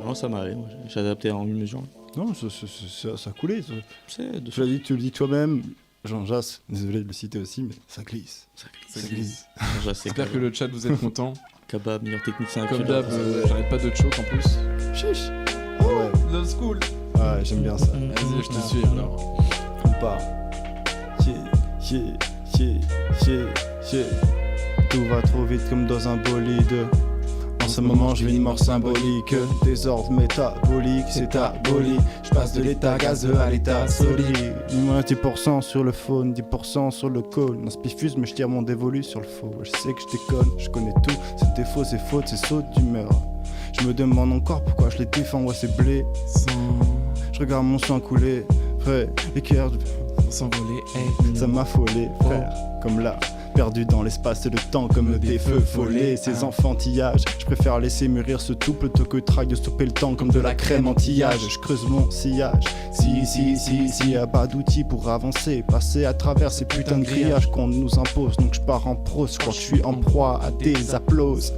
Non, ça m'arrive, j'ai adapté en une mesure. Non, ça coulait. Tu le dis toi-même. Jean Jass, désolé de le citer aussi, mais ça glisse. Ça glisse. J'espère que le chat vous êtes content. Kabab, meilleur technicien. Comme d'hab, j'arrête pas de choke en plus. Chiche. Ah ouais. Love school. Ouais, j'aime bien ça. Vas-y, je te suis alors. On part. Tout va trop vite comme dans un bolide. En ce moment, je vis une mort symbolique. Désordre métabolique, c'est aboli. Je passe de l'état gazeux à l'état solide. Moins 10% sur le phone, 10% sur le call. Non, spiffuse, mais je tire mon dévolu sur le faux. Je sais que je déconne, je connais tout. C'est défaut, c'est faute, c'est saute d'humeur. Je me demande encore pourquoi je les défends, ouais, c'est blé. Je regarde mon sang couler, frère, les cœurs s'envoler, ça m'a affolé, frère, comme là. Perdu dans l'espace et le temps comme des feux follets. Ces enfantillages, je préfère laisser mûrir ce tout plutôt que traque de stopper le temps comme de la crème anti-âge. Je creuse mon sillage, si, y'a pas d'outils pour avancer. Passer à travers ces putains de grillages qu'on nous impose. Donc je pars en prose, je crois que je suis en proie à des applauses.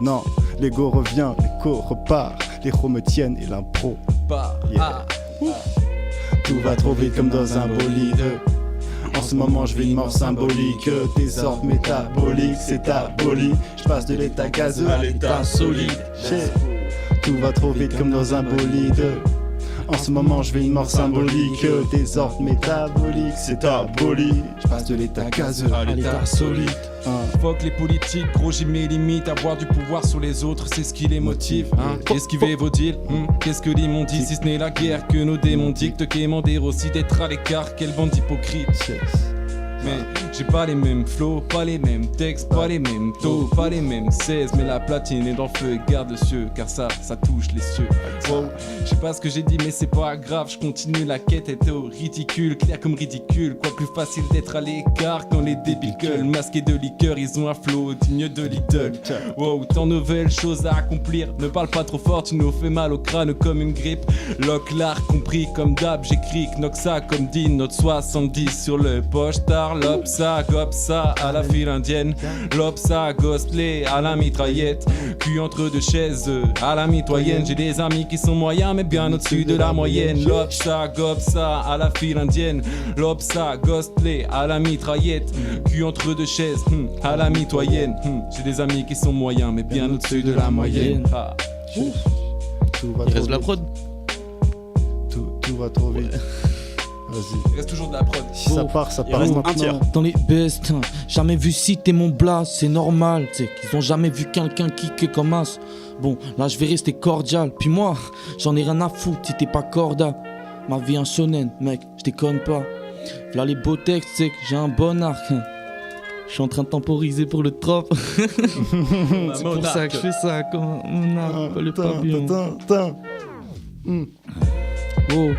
Non, l'ego revient, l'écho repart. Les ros me tiennent et l'impro yeah. Tout va trop vite comme dans un bolide. En ce moment je vis une mort symbolique. Désordre métabolique, c'est aboli. Je passe de l'état gazeux à l'état solide. Tout va trop vite comme dans un bolide. En ce moment je vis une mort symbolique. Désordre métabolique, c'est aboli. Je passe de l'état gazeux à l'état solide. Fuck les politiques, gros j'y mets limite. Avoir du pouvoir sur les autres, c'est ce qui les motive, hein. Esquivez vos deals, qu'est-ce que l'immondice, si ce n'est la guerre que nos démons dictent. Quémander aussi d'être à l'écart, quelle bande d'hypocrites. Mais j'ai pas les mêmes flows, pas les mêmes textes, pas les mêmes taux, pas les mêmes 16. Mais la platine est dans le feu et garde le cieux, car ça touche les cieux. Wow. Je sais pas ce que j'ai dit mais c'est pas grave, je continue, la quête est au ridicule, clair comme ridicule. Quoi plus facile d'être à l'écart quand les débiles gueulent. Masqués de liqueur, ils ont un flow digne de Lidl. Wow, tant nouvelles choses à accomplir. Ne parle pas trop fort, tu nous fais mal au crâne comme une grippe. Lock l'art compris comme d'hab, j'écris Knoxa comme dit note 70 sur le poche-tard. Lopsa, gopsa à la file indienne. Lopsa, ghostlé à la mitraillette. Cul entre deux chaises à la mitoyenne. J'ai des amis qui sont moyens mais bien au-dessus de la moyenne. Lopsa, gopsa à la file indienne. Lopsa, ghostlé à la mitraillette. Cul entre deux chaises à la mitoyenne. J'ai des amis qui sont moyens mais bien au-dessus de la moyenne. Il reste la prod. Tout va trop vite. Vas-y. Il reste toujours de la prod. Si ça part maintenant. Dans les bestes, jamais vu citer mon blast, c'est normal. C'est qu'ils ont jamais vu quelqu'un kicker comme as. Bon, là je vais rester cordial. Puis moi, j'en ai rien à foutre si t'es pas corda. Ma vie un shonen, mec, je déconne pas. Là les beaux textes, c'est que j'ai un bon arc. Je suis en train de temporiser pour le trop. C'est pour ça que je fais ça comme un arc, le papillon. Oh,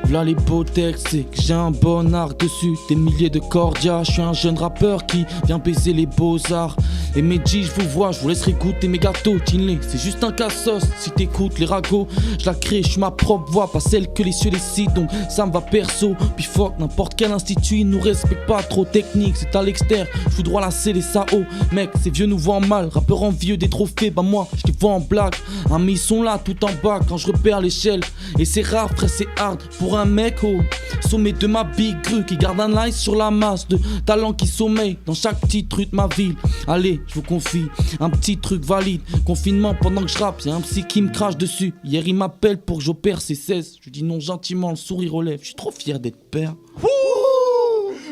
v'là les beaux textes, c'est que j'ai un bon art dessus. Des milliers de cordias, je suis un jeune rappeur qui vient baiser les beaux-arts. Et Medji, je vous vois, je vous laisserai goûter mes gâteaux. Tinley, c'est juste un cassos. Si t'écoutes les ragots, je la crée, je suis ma propre voix, pas celle que les cieux décident. Donc ça me va perso. Puis fuck, n'importe quel institut, ils nous respectent pas trop technique. C'est à l'extérieur, je vous droit lasser les SAO. Mec, ces vieux nous voient mal, rappeurs envieux des trophées. Bah moi, je les vois en blague. Ah mais ils sont là tout en bas quand je repère l'échelle. Et c'est rare, frère, c'est hard pour un mec, oh. Sommet de ma big grue qui garde un eye sur la masse de talents qui sommeillent dans chaque petite rue de ma ville. Allez, je vous confie un petit truc valide. Confinement pendant que je rappe, y'a un psy qui me crache dessus. Hier il m'appelle pour que j'opère ses 16. Je lui dis non gentiment, le sourire relève. Je suis trop fier d'être père.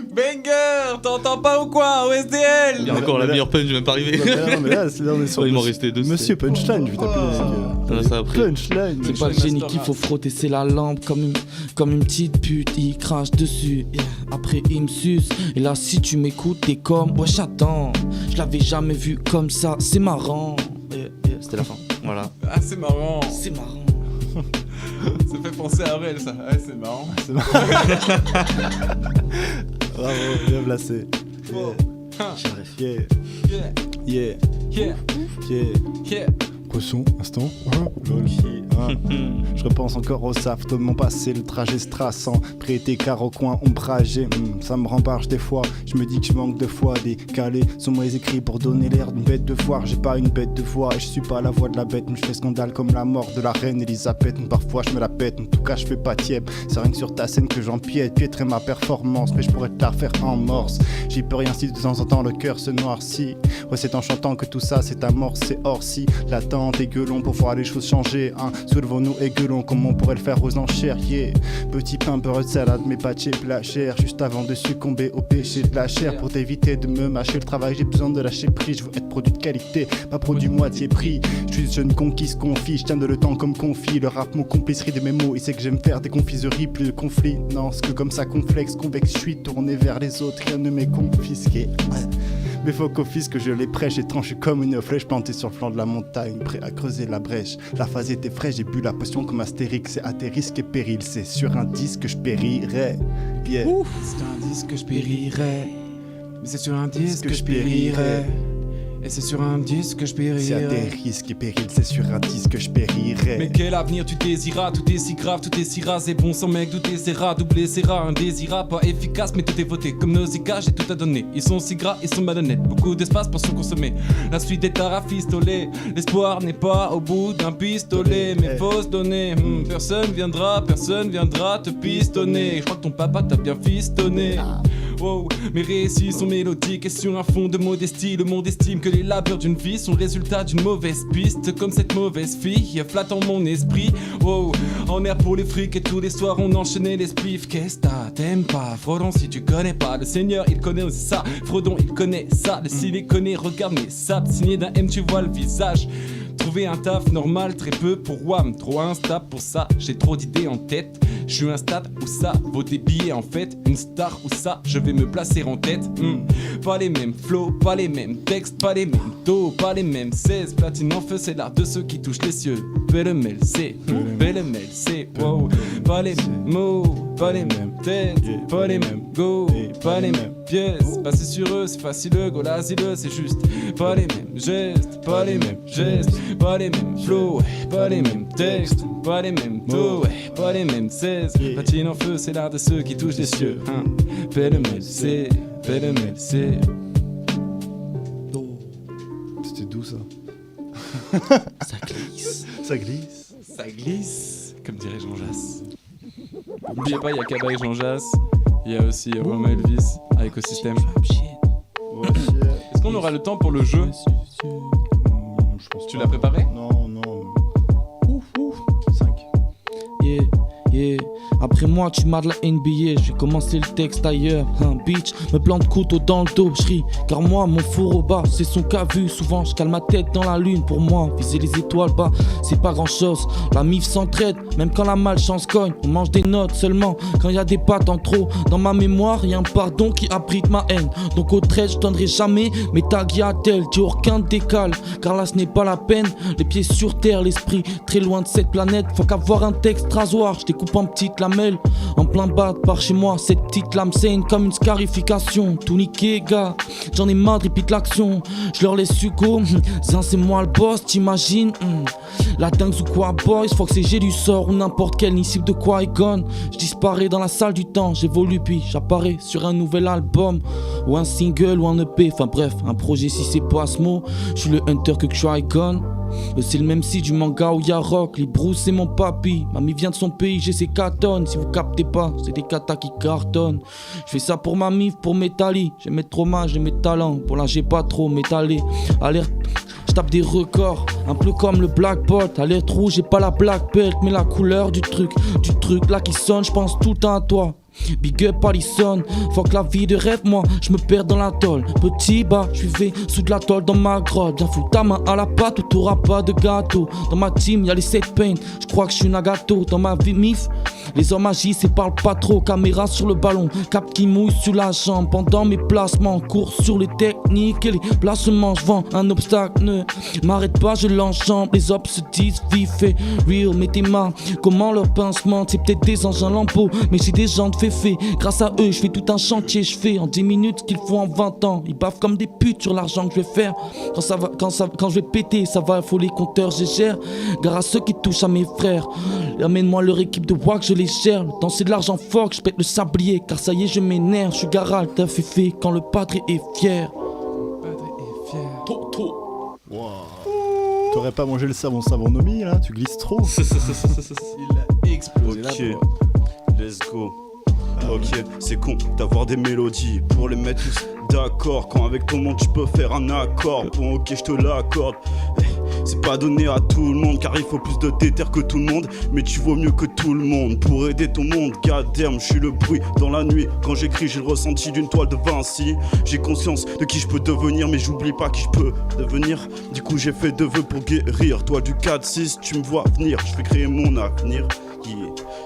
Banger, t'entends pas ou quoi, OSDL? Il y a encore la meilleure punch, je vais même pas arriver. Non, mais là, on est sur il m'en restait deux. Monsieur Punchline, je vais t'appeler. Ça a pris. Punchline. C'est pas le génie qu'il faut frotter, c'est la lampe comme une petite pute. Il crache dessus, après il me suce. Et là si tu m'écoutes, t'es comme ouais j'attends. Je l'avais jamais vu comme ça, c'est marrant. C'était la fin, voilà. Ah c'est marrant. C'est marrant. Ça fait penser à Aurel ça. Ouais c'est marrant. C'est marrant. Bravo, bien placé. Yeah. Yeah. Yeah. Yeah. Poisson, instant. Je repense encore au saf de mon passé, le trajet strassant. Prêté car au coin ombragé, ça me rembarge des fois. Je me dis que je manque de foi, décalé sont mes écrits pour donner l'air d'une bête de foire. J'ai pas une bête de voix et je suis pas la voix de la bête. Mais je fais scandale comme la mort de la reine Elisabeth. Parfois je me la pète, en tout cas je fais pas tiède. C'est rien que sur ta scène que j'empiète, piétrer ma performance. Mais je pourrais te la refaire en morse. J'y peux rien si de temps en temps le cœur se noircit. Ouais c'est en chantant que tout ça c'est amorce, c'est hors si. L'attente et gueulons pour voir les choses changer, hein. Soulevons-nous et gueulons comme on pourrait le faire aux enchères, yeah. Petit pain, beurre de salade, mes pâtés plat cher. Juste avant de succomber au péché de la chair. Pour t'éviter de me mâcher le travail, j'ai besoin de lâcher prise. Je veux être produit de qualité, pas produit moitié prix. Je suis jeune conquise, confie, je tiens de le temps comme confie. Le rap, mon complicerie de mes mots, il sait que j'aime faire des confiseries, plus de conflits. Non, ce que comme ça complexe, convexe, je suis tourné vers les autres, rien ne m'est confisqué. Mais faut qu'au fils que je les prêche, j'ai tranché comme une flèche plantée sur le flanc de la montagne, prêt à creuser la brèche. La phase était fraîche, j'ai bu la potion comme Astérix. C'est à tes risques et périls, c'est sur un disque que je périrais. Yeah. C'est un disque que je périrais. Mais c'est sur un disque que je périrais. Et c'est sur un disque que je périrais. C'est à tes risques et périls, c'est sur un disque que je périrais. Mais quel avenir tu désiras, tout est si grave, tout est si rare. C'est bon sans mec, tout est serra, doublé serra. Indésirable, pas efficace, mais tout est voté. Comme Nausicaa, j'ai tout à donner. Ils sont si gras, ils sont malhonnêtes. Beaucoup d'espace pour se consommer. La suite est à rafistoler. L'espoir n'est pas au bout d'un pistolet. Mais faut se donner. Personne viendra te pistonner. Je crois que ton papa t'a bien fistonné. Wow, mes récits sont mélodiques et sur un fond de modestie. Le monde estime que les labeurs d'une vie sont le résultat d'une mauvaise piste. Comme cette mauvaise fille, flattant mon esprit. Wow, en air pour les frics et tous les soirs on enchaînait les spliffs. Qu'est-ce que t'aimes pas, Frodon, si tu connais pas. Le Seigneur il connaît aussi ça, Frodon il connaît ça. Le style il connaît, regarde mes sables. Signé d'un M tu vois le visage. Trouver un taf normal, très peu pour WAM. Trop instable pour ça, j'ai trop d'idées en tête. Je suis un stade où ça vaut des billets en fait. Une star où ça, je vais me placer en tête. Pas les mêmes flows, pas les mêmes textes, pas les mêmes taux, pas les mêmes 16. Platine en feu, c'est l'art de ceux qui touchent les cieux. Belle c'est, wow. Pas les mêmes mots, pas les mêmes têtes, pas les mêmes go, pas les mêmes pièces. Passer sur eux, c'est facile, go l'asile, c'est juste. Pas les mêmes gestes, pas les mêmes gestes. Pas les mêmes flows, pas les mêmes textes, pas les mêmes taux, pas les mêmes 16. Platine en feu, c'est l'art de ceux qui touchent les cieux. PLMLC. C'était doux ça. Ça glisse. Ça glisse. Ça glisse, comme dirait Jean Jass. N'oubliez pas, il y a Kaba et Jean Jass. Il y a aussi Roma Elvis à Écosystème. Est-ce qu'on aura le temps pour le jeu? Tu l'as préparé? Non. 5. Yeah. Après moi tu m'as de la NBA, j'ai commencé le texte ailleurs. Bitch, me plante couteau dans le dos, j'ris. Car moi mon four au bas, c'est son cas vu. Souvent je cale ma tête dans la lune. Pour moi, viser les étoiles bas, c'est pas grand chose. La mif s'entraide, même quand la malchance cogne. On mange des notes seulement quand y a des pattes en trop. Dans ma mémoire, y'a un pardon qui abrite ma haine. Donc au trait, je donnerai jamais mes tags à tel. Dis aucun décale, car là ce n'est pas la peine. Les pieds sur terre, l'esprit très loin de cette planète. Faut qu'avoir un texte rasoir, je découpe en petites la gamelle. En plein bas par chez moi, cette petite lame saigne comme une scarification. Tout niqué, gars, j'en ai marre, répète l'action. Je leur laisse Hugo, Zin c'est moi le boss, t'imagines. La dingue ou quoi, boys, faut que c'est j'ai du sort ou n'importe quel disciple de quoi est gone. Je disparais dans la salle du temps, j'évolue puis j'apparais sur un nouvel album. Ou un single ou un EP, enfin bref, un projet si c'est pas ce mot. Je suis le hunter que Trigon. C'est le même site du manga où y'a rock. Les Bruce c'est mon papy. Mamie vient de son pays, j'ai ses 4 tonnes. Si vous captez pas, c'est des katas qui cartonnent. Je fais ça pour ma mif, pour mes talis. J'ai mes traumas, j'ai mes talents. Pour là j'ai pas trop m'étaler. Alerte, je tape des records, un peu comme le Black Bolt. Alerte rouge, j'ai pas la Black Belt, mais la couleur du truc là qui sonne, je pense tout le temps à toi. Big up Allison, fuck la vie de rêve, moi je me perds dans la tôle. Petit bas, je vivais sous de la tôle dans ma grotte. Viens foutre ta main à la pâte ou t'auras pas de gâteau. Dans ma team y'a les 7 pains, je crois que je suis Nagato. Dans ma vie mif, les hommes agissent et parlent pas trop. Caméra sur le ballon, cap qui mouille sur la jambe. Pendant mes placements, cours sur les techniques et les placements. Je vends un obstacle, ne m'arrête pas, je l'enjambe. Les ops se disent vif et real, mais tes mains, comment leur pincement. C'est peut-être des engins lampeaux, mais j'ai des gens de fait. Grâce à eux, je fais tout un chantier, je fais en 10 minutes ce qu'il faut en 20 ans. Ils baffent comme des putes sur l'argent que je vais faire. Quand je vais péter, ça va, faut les compteurs, je gère. Gare à ceux qui touchent à mes frères. Amène-moi leur équipe de WAC, je les gère. Le temps c'est de l'argent fort, je pète le sablier. Car ça y est, je m'énerve, je suis Garal, t'as fait quand le padre est fier. Wow. T'aurais pas mangé le savon Nomi là, tu glisses trop. Il a explosé. Ok, let's go. Ok, c'est con d'avoir des mélodies pour les mettre tous d'accord. Quand avec ton monde tu peux faire un accord. Bon ok je te l'accorde. C'est pas donné à tout le monde car il faut plus de déter que tout le monde. Mais tu vaux mieux que tout le monde pour aider ton monde. Goddamn, je suis le bruit dans la nuit. Quand j'écris j'ai le ressenti d'une toile de Vinci. J'ai conscience de qui je peux devenir mais j'oublie pas qui je peux devenir. Du coup j'ai fait 2 vœux pour guérir. Toile du 4-6 tu me vois venir. Je vais créer mon avenir.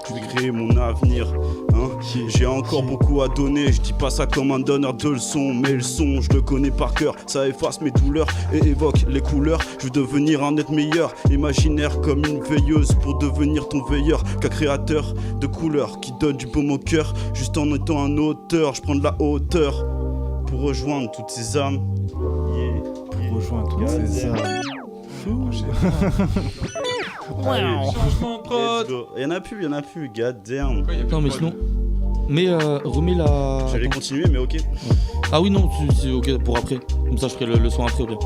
Je vais créer mon avenir, hein. J'ai encore beaucoup à donner, je dis pas ça comme un donneur de leçons. Mais le son, je le connais par cœur, ça efface mes douleurs et évoque les couleurs. Je veux devenir un être meilleur, imaginaire comme une veilleuse. Pour devenir ton veilleur, qu'un créateur de couleurs qui donne du baume au cœur. Juste en étant un auteur, je prends de la hauteur pour rejoindre toutes ces âmes. Pour rejoindre toutes ces âmes. Changement de prod. Il y en a plus, god damn. Non mais sinon, mais remets la... J'allais continuer mais ok. Ah oui non, c'est ok pour après. Comme ça je ferai le son après au pire.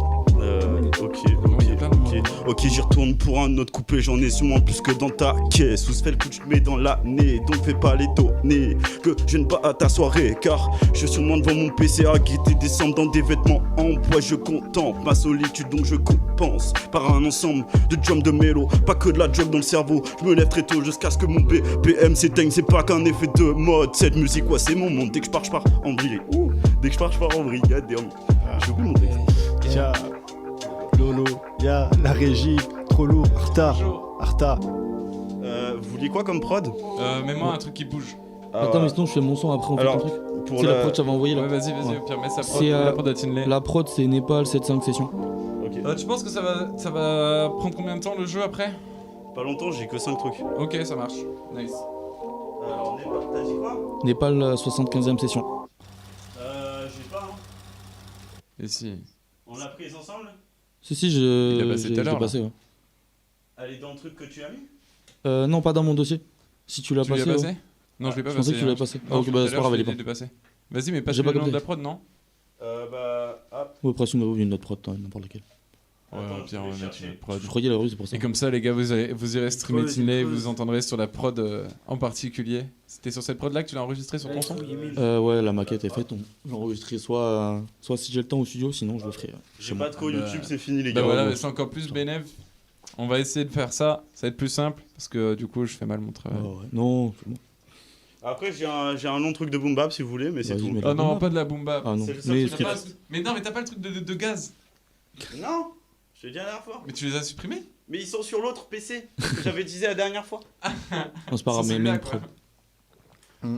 Ok, j'y retourne pour un autre couplet. J'en ai sûrement plus que dans ta caisse. Sous ce fait le coup, tu te mets dans l'année. Donc fais pas l'étonner que je ne pas à ta soirée. Car je suis sûrement devant mon PC à guetter décembre dans des vêtements en bois. Je contemple ma solitude, donc je compense par un ensemble de jump de mélo. Pas que de la joke dans le cerveau. Je me lève très tôt jusqu'à ce que mon BPM s'éteigne. C'est pas qu'un effet de mode. Cette musique, ouais, c'est mon monde. Dès que je pars en vrille. Dès que je pars en vrille. Goddamn. J'ai oublié mon texte. Tiens. Lolo, y'a la régie, trop lourd, Arta. Vous vouliez quoi comme prod Mets-moi un truc qui bouge. Attends, mais sinon je fais mon son après, on fait ton truc. C'est la prod que j'avais envoyé là. Ouais, vas-y, au pire, mets sa prod. C'est La prod à Tinley. La prod, c'est Népal 7-5 sessions. Ok. Tu penses que ça va prendre combien de temps le jeu après? Pas longtemps, j'ai que 5 trucs. Ok, ça marche. Nice. Alors, t'as dit quoi Népal 75ème session. J'ai pas, hein. Et si. On l'a prise ensemble? Si, Il a passé tout à l'heure. passé, ouais. Elle est dans le truc que tu as mis? Non, pas dans mon dossier. Si tu l'as passé. Tu l'as passé? Non, je l'ai pas je passé. pensais que tu l'avais passé. Non, Ok, bah c'est pas grave, elle est pas. Vas-y, mais passe J'ai le pas nom de capté. la prod, non? Ouais, après, sinon, une autre prod, n'importe laquelle. Ouais, au pire, on va mettre une prod. Je croyais la rue, c'est pour ça. Et comme ça, les gars, vous irez streamer Tinley, vous entendrez sur la prod en particulier. C'était sur cette prod là que tu l'as enregistré sur ton son? Ouais, la maquette est faite. On l'a enregistré soit si j'ai le temps au studio, sinon je le ferai J'ai chez moi. pas trop YouTube, c'est fini les gars. Bah voilà, c'est encore plus bénéf. On va essayer de faire ça, ça va être plus simple parce que du coup, je fais mal mon travail. Ouais. Non, c'est bon. Après, j'ai un long truc de boom bap si vous voulez, mais c'est Vas-y, tout. mais Oh non, pas de la boom bap. Ah non, C'est le seul mais truc Mais non, mais t'as pas le truc de gaz. Non, je l'ai dit la dernière fois. Mais tu les as supprimés? Mais ils sont sur l'autre PC que j'avais dit la dernière fois. non, c'est pas grave, C'est mais celui-là, une quoi. pro.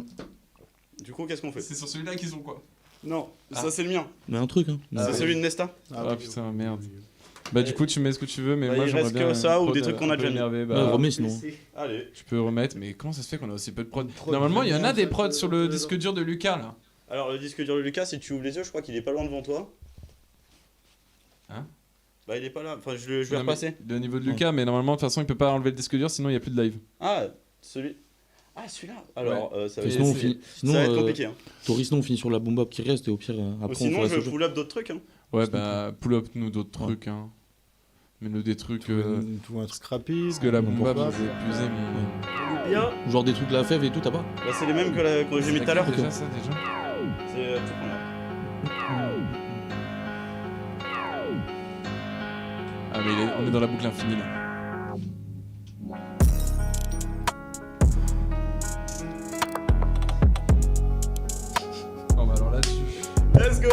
Du coup, qu'est-ce qu'on fait? C'est sur celui-là qu'ils ont quoi? Non, Ah. ça c'est le mien. Mais un truc, hein. C'est celui de Nesta. Ah putain, merde. Bah du coup tu mets ce que tu veux, mais Bah, moi il j'aimerais reste bien que ça une ou prod des trucs qu'on a un peu déjà mis. énervée, bah, Ouais, remets sinon. Allez. je peux remettre, mais comment ça se fait qu'on a aussi peu de prod? Normalement il y en a des prods sur le disque dur de Lucas là. Alors le disque dur de Lucas, si tu ouvres les yeux, je crois qu'il est pas loin devant toi. Hein? Bah il est pas là, enfin je vais Non, mais repasser. le niveau de Lucas, mais normalement de toute façon il peut pas enlever le disque dur sinon il y a plus de live. Ah, celui... Ah celui-là. Alors ça va Et être, sinon, ça va être compliqué. Hein. Tori, sinon on finit sur la bombe qui reste et au pire après Ou sinon on je fait la pull up d'autres trucs. Hein. Ouais bah pull up nous d'autres trucs hein. Mais nous des trucs Tout un truc rapide. parce que la bombe pourquoi vous avez épuisé mais Bien. Genre des trucs de la fève et tout, t'as pas? Bah c'est les mêmes que j'ai mis tout à l'heure. déjà ça déjà. C'est tout qu'on a. Ah mais on est dans la boucle infinie là. Oh bah alors là-dessus. Let's go.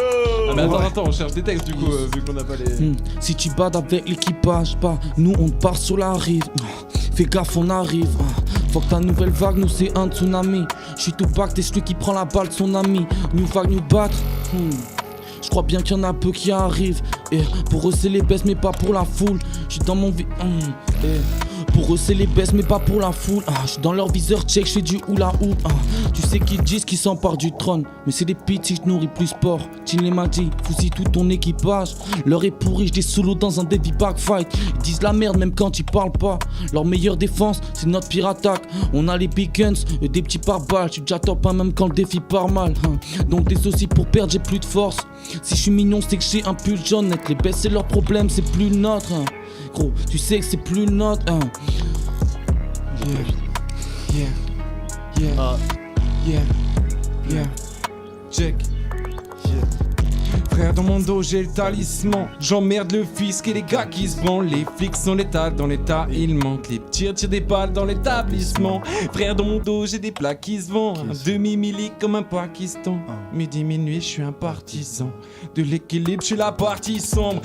Ah mais attends, on cherche des textes du coup vu qu'on a pas les... Si tu bades avec l'équipage, bah nous on part sur la rive. Fais gaffe, on arrive. Faut que ta nouvelle vague, nous c'est un tsunami. J'suis tout back, t'es celui qui prend la balle de son ami. New vague, nous battre. Je crois bien qu'il y en a peu qui arrivent. Et pour eux c'est les baisses mais pas pour la foule. J'suis dans mon pour eux c'est les baisses mais pas pour la foule. J'suis dans leur viseur check, j'fais du hula hoop. Tu sais qu'ils disent qu'ils s'emparent du trône, mais c'est des petits, j'nourris plus sport. Tinley m'a dit, fusille tout ton équipage. L'heure est pourrie, j'dis solo dans un Davy backfight. Ils disent la merde même quand ils parlent pas. Leur meilleure défense c'est notre pire attaque. On a les big guns, eux des petits pare-balles. J'suis déjà top 1 même quand le défi part mal. Donc des soucis pour perdre j'ai plus de force. Si je suis mignon c'est que j'ai un pull jaune. Avec les baisses c'est leur problème, c'est plus le nôtre. Gros, tu sais que c'est plus le nôtre. Check. Frère, dans mon dos j'ai le talisman. J'emmerde le fisc et les gars qui se vendent. Les flics sont l'état, dans l'état ils mentent. Les tirs des balles dans l'établissement. Frère, dans mon dos j'ai des plaques qui se vendent. Un demi-milli comme un Pakistan. Midi, minuit, je suis un partisan de l'équilibre, je suis la partie sombre.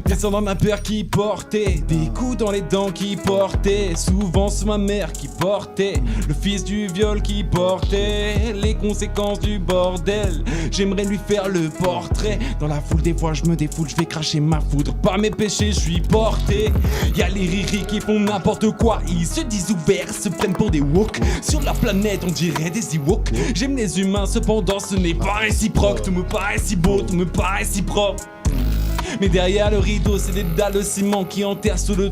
Descendant d'un père qui portait des coups dans les dents qui portait. Souvent c'est ma mère qui portait le fils du viol qui portait les conséquences du bordel. J'aimerais lui faire le portrait. Dans la foule des fois je me défoule, je vais cracher ma foudre. Par mes péchés je suis porté. Y'a les riris qui font n'importe quoi. Ils se disent ouverts, se prennent pour des woke. Sur la planète on dirait des Ewoks. J'aime les humains cependant ce n'est pas réciproque. Tout me paraît si beau, tout me paraît si propre. Mais derrière le rideau c'est des dalles de ciment qui enterrent sous le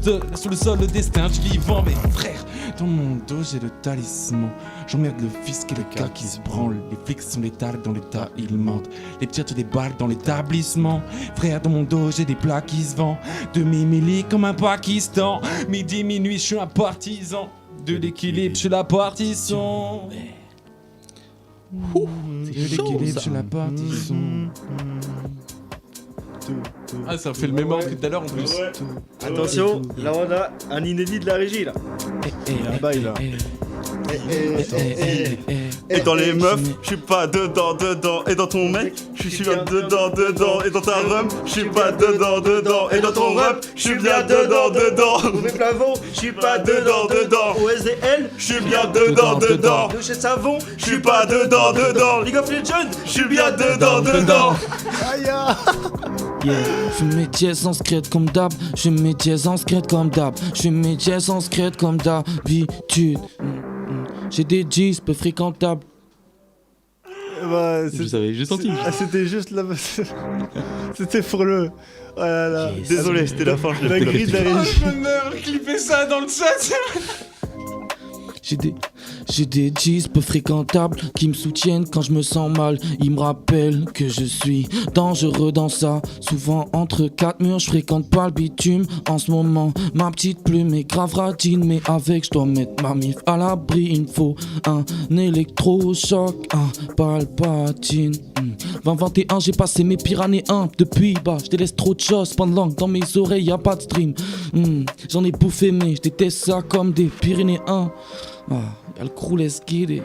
sol le destin du vivant. Mais frère, dans mon dos j'ai le talisman. J'emmerde le fisc et le gars qui se branle. Les flics sont létales, dans l'état ils mentent. Les petits tirent des balles dans l'établissement. Frère, dans mon dos j'ai des plats qui se vendent. Demi-milli comme un Pakistan. Midi, minuit, je suis un partisan de l'équilibre, je suis la partisan. De l'équilibre, je suis la partisan. Ah ça fait le même ordre que tout à l'heure en plus. Ouais. Attention, là on a un inédit de la régie là. Un bail là. Et dans les meufs, je suis pas dedans. Et dans ton mec, je suis bien dedans. Et dans ta rhum, je suis pas dedans. Et dans ton rap, je suis bien dedans. Mauvais plafond, je suis pas dedans. Au SDL, Je suis bien dedans. le chez savon, Je suis pas dedans. League of Legends, Je suis bien dedans. Je mets dièse en secret comme d'hab. Je mets dièse en secret comme d'hab. Je mets dièse en secret comme d'habitude. J'ai des G's peu fréquentables. Bah, Vous avez juste senti. c'était juste là. C'était pour le. Oh là là. Désolé, c'était la fin, je La l'ai grille de la Oh régie. le bonheur, clippez ça dans le chat. J'ai des G's peu fréquentables qui me soutiennent quand je me sens mal. Ils me rappellent que je suis dangereux dans ça. Souvent entre quatre murs, je fréquente pas le bitume. En ce moment, ma petite plume est grave radine. Mais avec, je dois mettre ma mif à l'abri. Il me faut un électrochoc, un palpatine. 2021, j'ai passé mes pires années 1. Depuis, je délaisse trop de choses. Pendant que dans mes oreilles, y a pas de stream. J'en ai bouffé, mais je déteste ça comme des Pyrénéens. Y'a le crew, laisse guider.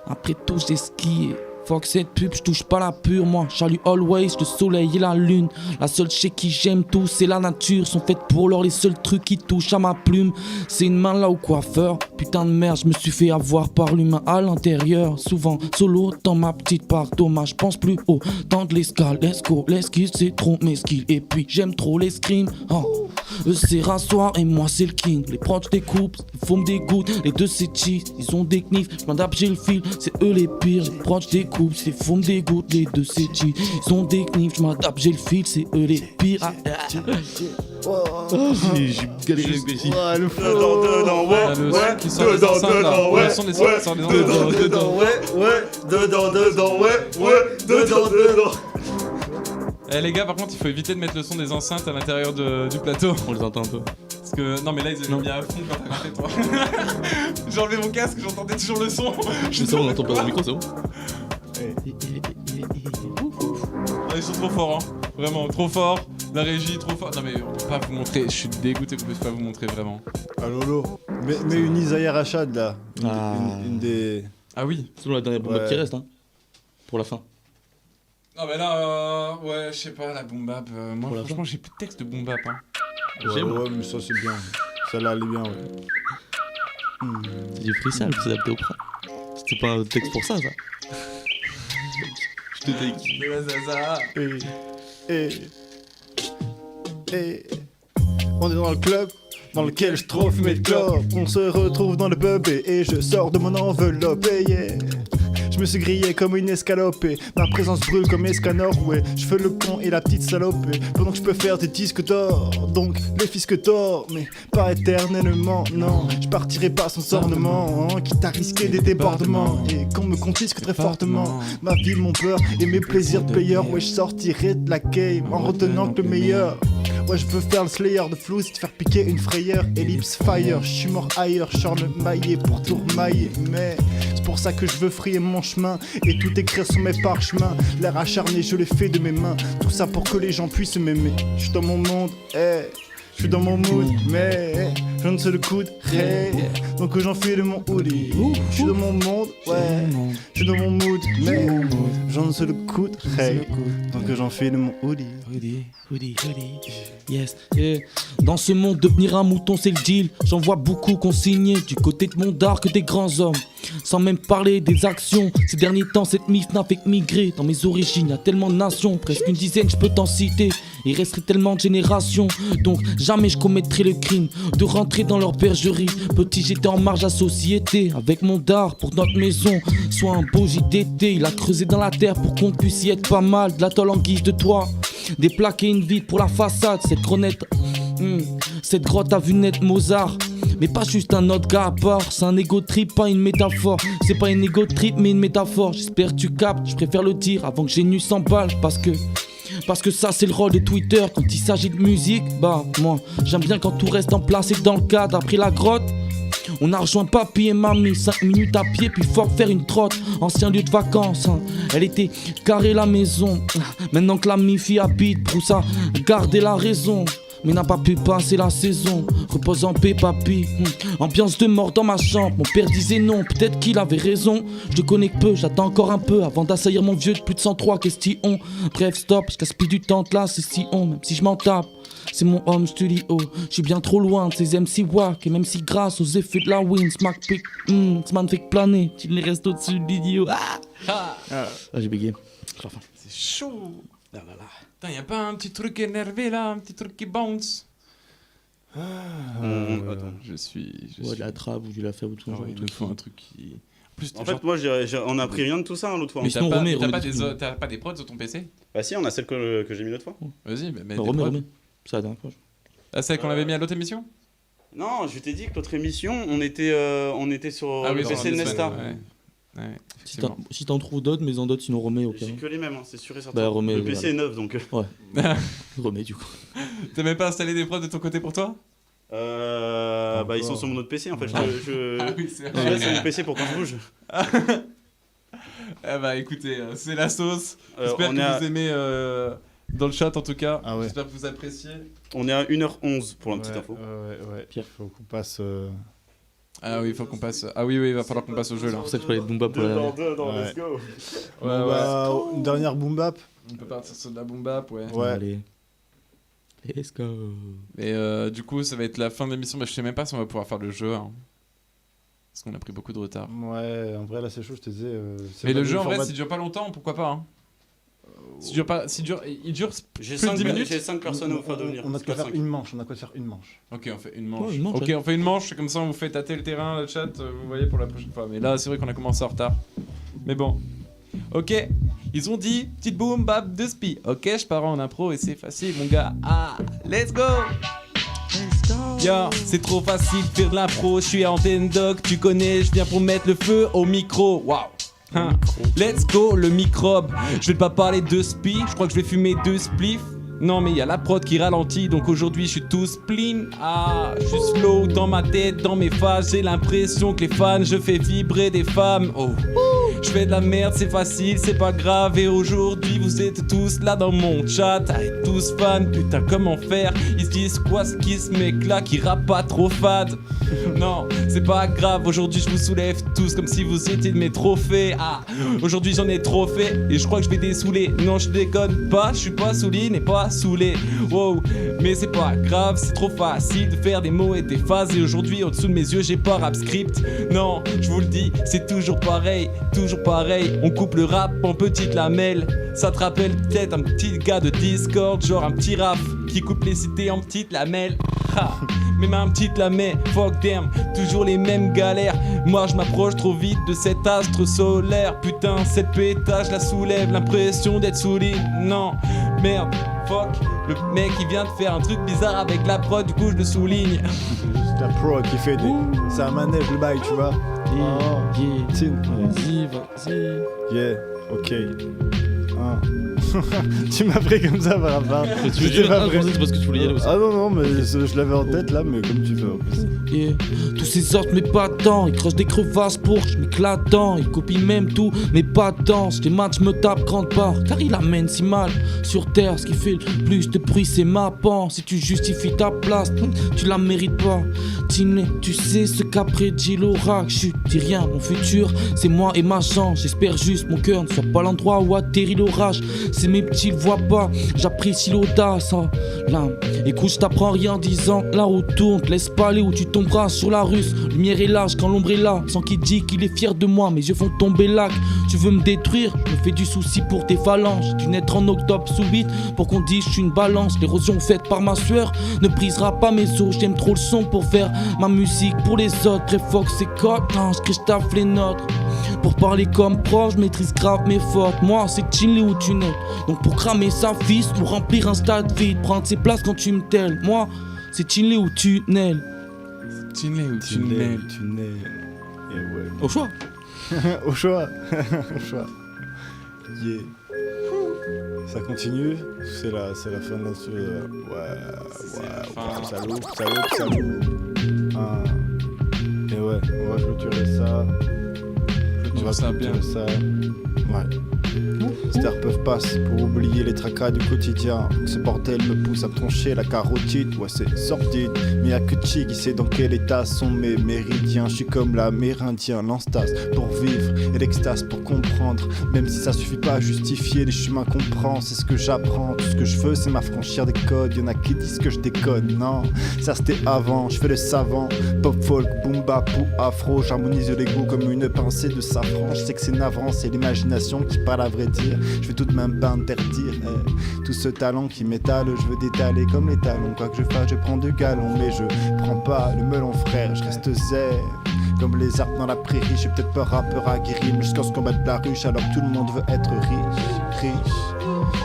Après tout, j'ai skié. Fuck cette pub, je touche pas la pure, moi. Charlie always, le soleil et la lune. La seule chez qui j'aime tout, c'est la nature. Sont faites pour l'or, les seuls trucs qui touchent à ma plume. C'est une main là au coiffeur. Putain de merde, je me suis fait avoir par l'humain à l'intérieur. Souvent solo dans ma petite part. Dommage, pense plus au temps de l'escale. Let's go, l'esquive, c'est trop mes skills. Et puis j'aime trop les screams. Oh. Eux c'est rasseoir et moi c'est le king. Les proches découpent, ils font me dégoûtent. Les deux c'est cheese, ils ont des knifs. Je m'adapte, j'ai le fil, c'est eux les pires. Les proches découpent, les faux me dégoûtent. Les deux c'est cheese, ils ont des knifs. Je m'adapte, j'ai le fil, c'est eux les pires. J'ai galéré ici. Le flow. Dedans, ouais, Le son qui sort des enceintes, là. Le son des sons qui sort des enceintes. dedans, dedans. Eh les gars, par contre, il faut éviter de mettre le son des enceintes à l'intérieur du plateau. On les entend un peu. Parce que, non mais là, ils avaient mis à fond quand t'as fait toi. J'ai enlevé mon casque, j'entendais toujours le son. Je sais, on entend pas dans le micro, c'est bon. Ah, ils sont trop forts, hein. Vraiment, trop forts. La régie, trop fort. Non mais on peut pas vous montrer. Je suis dégoûté qu'on puisse pas vous montrer vraiment. Ah Lolo. Mais une Isaiah Rachad là. Une des. Ah oui. C'est la dernière bombe qui reste, hein. Pour la fin. Non mais là, ouais, je sais pas, la boom bap. Moi, Pour la franchement, j'ai plus de texte de boom bap. Hein. Ouais, mais ça c'est bien. Celle-là elle est bien, ouais. C'est du freestyle, c'est adapté au prat. C'était pas un texte pour ça. Je te take. Mais là, ça. On est dans le club dans lequel je trouve mes clopes. On se retrouve dans le pub et je sors de mon enveloppe. Yeah. Je me suis grillé comme une escalope. Ma présence brûle comme Escanor. Ouais, je fais le con et la petite salope. Pendant que je peux faire des disques d'or. Donc les fisques d'or, mais pas éternellement. Non, je partirai pas sans ornement. Quitte à risquer des débordements. Et qu'on me confisque très fortement ma ville, mon peur et mes plaisirs de player. Ouais, je sortirai de la game en retenant que le meilleur. Ouais, je veux faire le slayer de flou, c'est te faire piquer une frayeur. Ellipse fire, je suis mort ailleurs, Charles maillé pour tout remailler. Mais c'est pour ça que je veux frayer mon chemin et tout écrire sur mes parchemins. L'air acharné, je le fais de mes mains. Tout ça pour que les gens puissent m'aimer. Je suis dans mon monde, je suis dans mon mood, mais je ne sais le coup de donc j'enfile mon hoodie. Je suis dans mon monde, ouais. Je suis dans mon mood, mais j'en sais le coup de donc j'enfile mon hoodie. Hoodie, yes, yeah. Dans ce monde, devenir un mouton, c'est le deal. J'en vois beaucoup consignés du côté de mon dard que des grands hommes. Sans même parler des actions. Ces derniers temps, cette mif n'a fait que migrer. Dans mes origines, y'a tellement de nations. Presque une dizaine, je peux t'en citer. Il resterait tellement de générations. Donc jamais je commettrai le crime de rentrer dans leur bergerie. Petit, j'étais en marge à société. Avec mon dard pour notre maison. Soit un beau JDT. Il a creusé dans la terre pour qu'on puisse y être pas mal. De la tôle en guise de toit. Des plaques et une vide pour la façade. Cette grenette, cette grotte a vu naître Mozart. Mais pas juste un autre gars à part. C'est un ego trip, pas une métaphore. C'est pas une ego trip mais une métaphore. J'espère que tu captes, je préfère le dire avant que j'ai nu 100 balles. Parce que ça c'est le rôle de Twitter. Quand il s'agit de musique, bah moi j'aime bien quand tout reste en place et dans le cadre. Après la grotte, on a rejoint papy et mamie, 5 minutes à pied puis faut faire une trotte. Ancien lieu de vacances, hein. Elle était carrée la maison. Maintenant que la mi-fille habite, Broussa gardez la raison. Mais n'a pas pu passer la saison. Repose en paix papy. Ambiance de mort dans ma chambre. Mon père disait non, peut-être qu'il avait raison. Je le connais que peu, j'attends encore un peu avant d'assaillir mon vieux de plus de 103 question. Bref stop, je casse plus du temps là, c'est si on. Même si je m'en tape, c'est mon home studio. Je suis bien trop loin de ces MC wack. Et même si grâce aux effets de la wind, Smack Pick, ce man fait que planer. Il les reste au-dessus de l'idiot. J'ai bégayé. C'est chaud. Là. Putain, y'a pas un petit truc énervé là, un petit truc qui bounce. Attends, je suis. De la trappe ou du la faible ou tout. Il nous faut un truc qui. En fait, moi, on a pris rien de tout ça l'autre fois. Mais t'as pas des prods sur ton PC? Bah si, on a celle que j'ai mis l'autre fois. Vas-y, mais remets. Ça la dernière fois. Ah, celle qu'on avait mis à l'autre émission? Non, je t'ai dit que l'autre émission, on était sur le PC de Nesta. Ouais, si t'en trouves d'autres, mais en d'autres, sinon remets au pire. J'ai que les mêmes, hein, c'est sûr et certain. Bah, remets, le PC est neuf donc. Ouais. Remets du coup. T'as même pas installé des prods de ton côté pour toi? Bah ils sont sur mon autre PC en fait. Ah oui, c'est vrai. Je laisse mon PC pour quand je bouge. Eh bah écoutez, c'est la sauce. J'espère que vous aimez dans le chat en tout cas. Ah ouais. J'espère que vous appréciez. On est à 1h11 pour la petite info. Ouais. Pierre, faut qu'on passe. Ah oui, il faut qu'on passe. Ah oui, il va falloir qu'on passe au jeu là. C'est pour ça que je parlais de boom bap pour la dernière. Ouais. let's go. Ouais. Une dernière boom bap. On peut partir sur de la boom bap, ouais. Ouais. Allez. Let's go. Et du coup, ça va être la fin de l'émission. Bah, je sais même pas si on va pouvoir faire le jeu. Hein. Parce qu'on a pris beaucoup de retard. Ouais, en vrai, là, c'est chaud, je te disais. Mais le jeu, en vrai, s'il dure pas longtemps, pourquoi pas hein. Il dure J'ai plus de 10 minutes. J'ai 5 personnes au de venir. On a de quoi faire une manche. Ok, on fait une manche. Ouais, une manche, Ok, ouais. on fait une manche, comme ça on vous fait tâter le terrain, le chat, vous voyez pour la prochaine fois. Mais là, c'est vrai qu'on a commencé en retard. Mais bon. Ok, ils ont dit petite boom bap de spi. Ok, je pars en impro et c'est facile, mon gars. Ah, let's go! Yo, c'est trop facile de faire de l'impro, je suis antenne doc, tu connais, je viens pour mettre le feu au micro. Waouh! Hein. Let's go, le microbe. Je vais pas parler de spi, je crois que je vais fumer 2 spliffs. Non mais y a la prod qui ralentit, donc aujourd'hui je suis tout spleen. Ah, je suis slow dans ma tête, dans mes phases. J'ai l'impression que les fans, je fais vibrer des femmes. Oh, je fais de la merde, c'est facile, c'est pas grave. Et aujourd'hui vous êtes tous là dans mon chat, et tous fans, putain comment faire. Ils se disent quoi ce mec là qui rappe pas trop fade. Non, c'est pas grave, aujourd'hui je vous soulève tous comme si vous étiez de mes trophées. Ah, aujourd'hui j'en ai trop fait et je crois que je vais dessouler. Non je déconne pas, je suis pas souligne et pas saoulé. Wow, mais c'est pas grave, c'est trop facile de faire des mots et des phases. Et aujourd'hui en dessous de mes yeux j'ai pas rap script. Non, je vous le dis, c'est toujours pareil, on coupe le rap en petites lamelles. Ça te rappelle peut-être un petit gars de Discord, genre un petit rap qui coupe les cités en petites lamelles. Ha, même un petit lamelle, fuck them, toujours les mêmes galères. Moi je m'approche trop vite de cet astre solaire. Putain, cette pétage la soulève, l'impression d'être souligne. Non, merde, fuck, le mec il vient de faire un truc bizarre avec la prod, du coup je le souligne. C'est la pro qui fait des. C'est un manège le bail, tu vois. Yeah, Tin. vas-y. Yeah, ok. Tu m'as pris comme ça par rapport. Tu veux dire c'est parce que tu voulais y aller aussi. Ah non, mais je l'avais en tête là, mais comme tu veux en plus. Yeah. Tous ces sortes mais pas tant, ils crochent des crevasses pour que je m'éclate tant. Ils copient même tout mais pas tant. Les matchs me tapent grande part car il amène si mal sur terre. Ce qui fait le plus de bruit c'est ma pan. Si tu justifies ta place, tu la mérites pas. Tiné, tu sais ce qu'a prédit l'oracle. Je dis rien, mon futur c'est moi et ma chance. J'espère juste mon cœur ne soit pas l'endroit où atterrit l'orage. C'est mes petits le voient pas, j'apprécie l'audace hein. Là, écoute, je t'apprends rien en disant la route tourne, te laisse pas aller où tu tomberas sur la russe. Lumière est large quand l'ombre est là, sans qu'il dit qu'il est fier de moi, mes yeux font tomber l'ac. Tu veux me détruire, je me fais du souci pour tes phalanges. J'ai dû naître en octobre subite pour qu'on dise je suis une balance. L'érosion faite par ma sueur ne brisera pas mes os. J'aime trop le son pour faire ma musique pour les autres. Très Fox et Code, je crie, je taffe les notes. Pour parler comme proche, je maîtrise grave mes fautes. Moi c'est Chinley ou Tunnel. Donc pour cramer sa fils ou remplir un stade vide, prendre ses places quand tu me telles. Moi c'est Chinley ou Tunnel. Chinley ou Tunnel. Et ouais. Au choix. Au choix. Au choix. Yeah. Ça continue. C'est la fin de l'instru. Ouais. Salut. Et ouais, on va clôturer ça. Ça. Ouais. Ces peuvent passer pour oublier les tracas du quotidien. Ce bordel me pousse à trancher la carotide. Ouais, c'est sordide. Mais y'a que Chi qui sait dans quel état sont mes méridiens. Je suis comme l'amérindien, l'anstase pour vivre et l'extase pour comprendre. Même si ça suffit pas à justifier les chemins qu'on prend, c'est ce que j'apprends. Tout ce que je veux, c'est m'affranchir des codes. Y'en a qui disent que je déconne. Non, ça c'était avant. Je fais le savant. Pop folk, boom bap ou afro. J'harmonise les goûts comme une pincée de safran. Je sais que c'est navrant, c'est l'imagination qui parle à vrai dire. Je vais tout de même pas interdire tout ce talent qui m'étale, je veux détaler comme les talons. Quoi que je fasse, je prends du galon, mais je prends pas le melon frère. Je reste zen, comme les arbres dans la prairie. Je suis peut-être pas rappeur aguerri, mais jusqu'à ce qu'on batte la ruche, alors tout le monde veut être riche.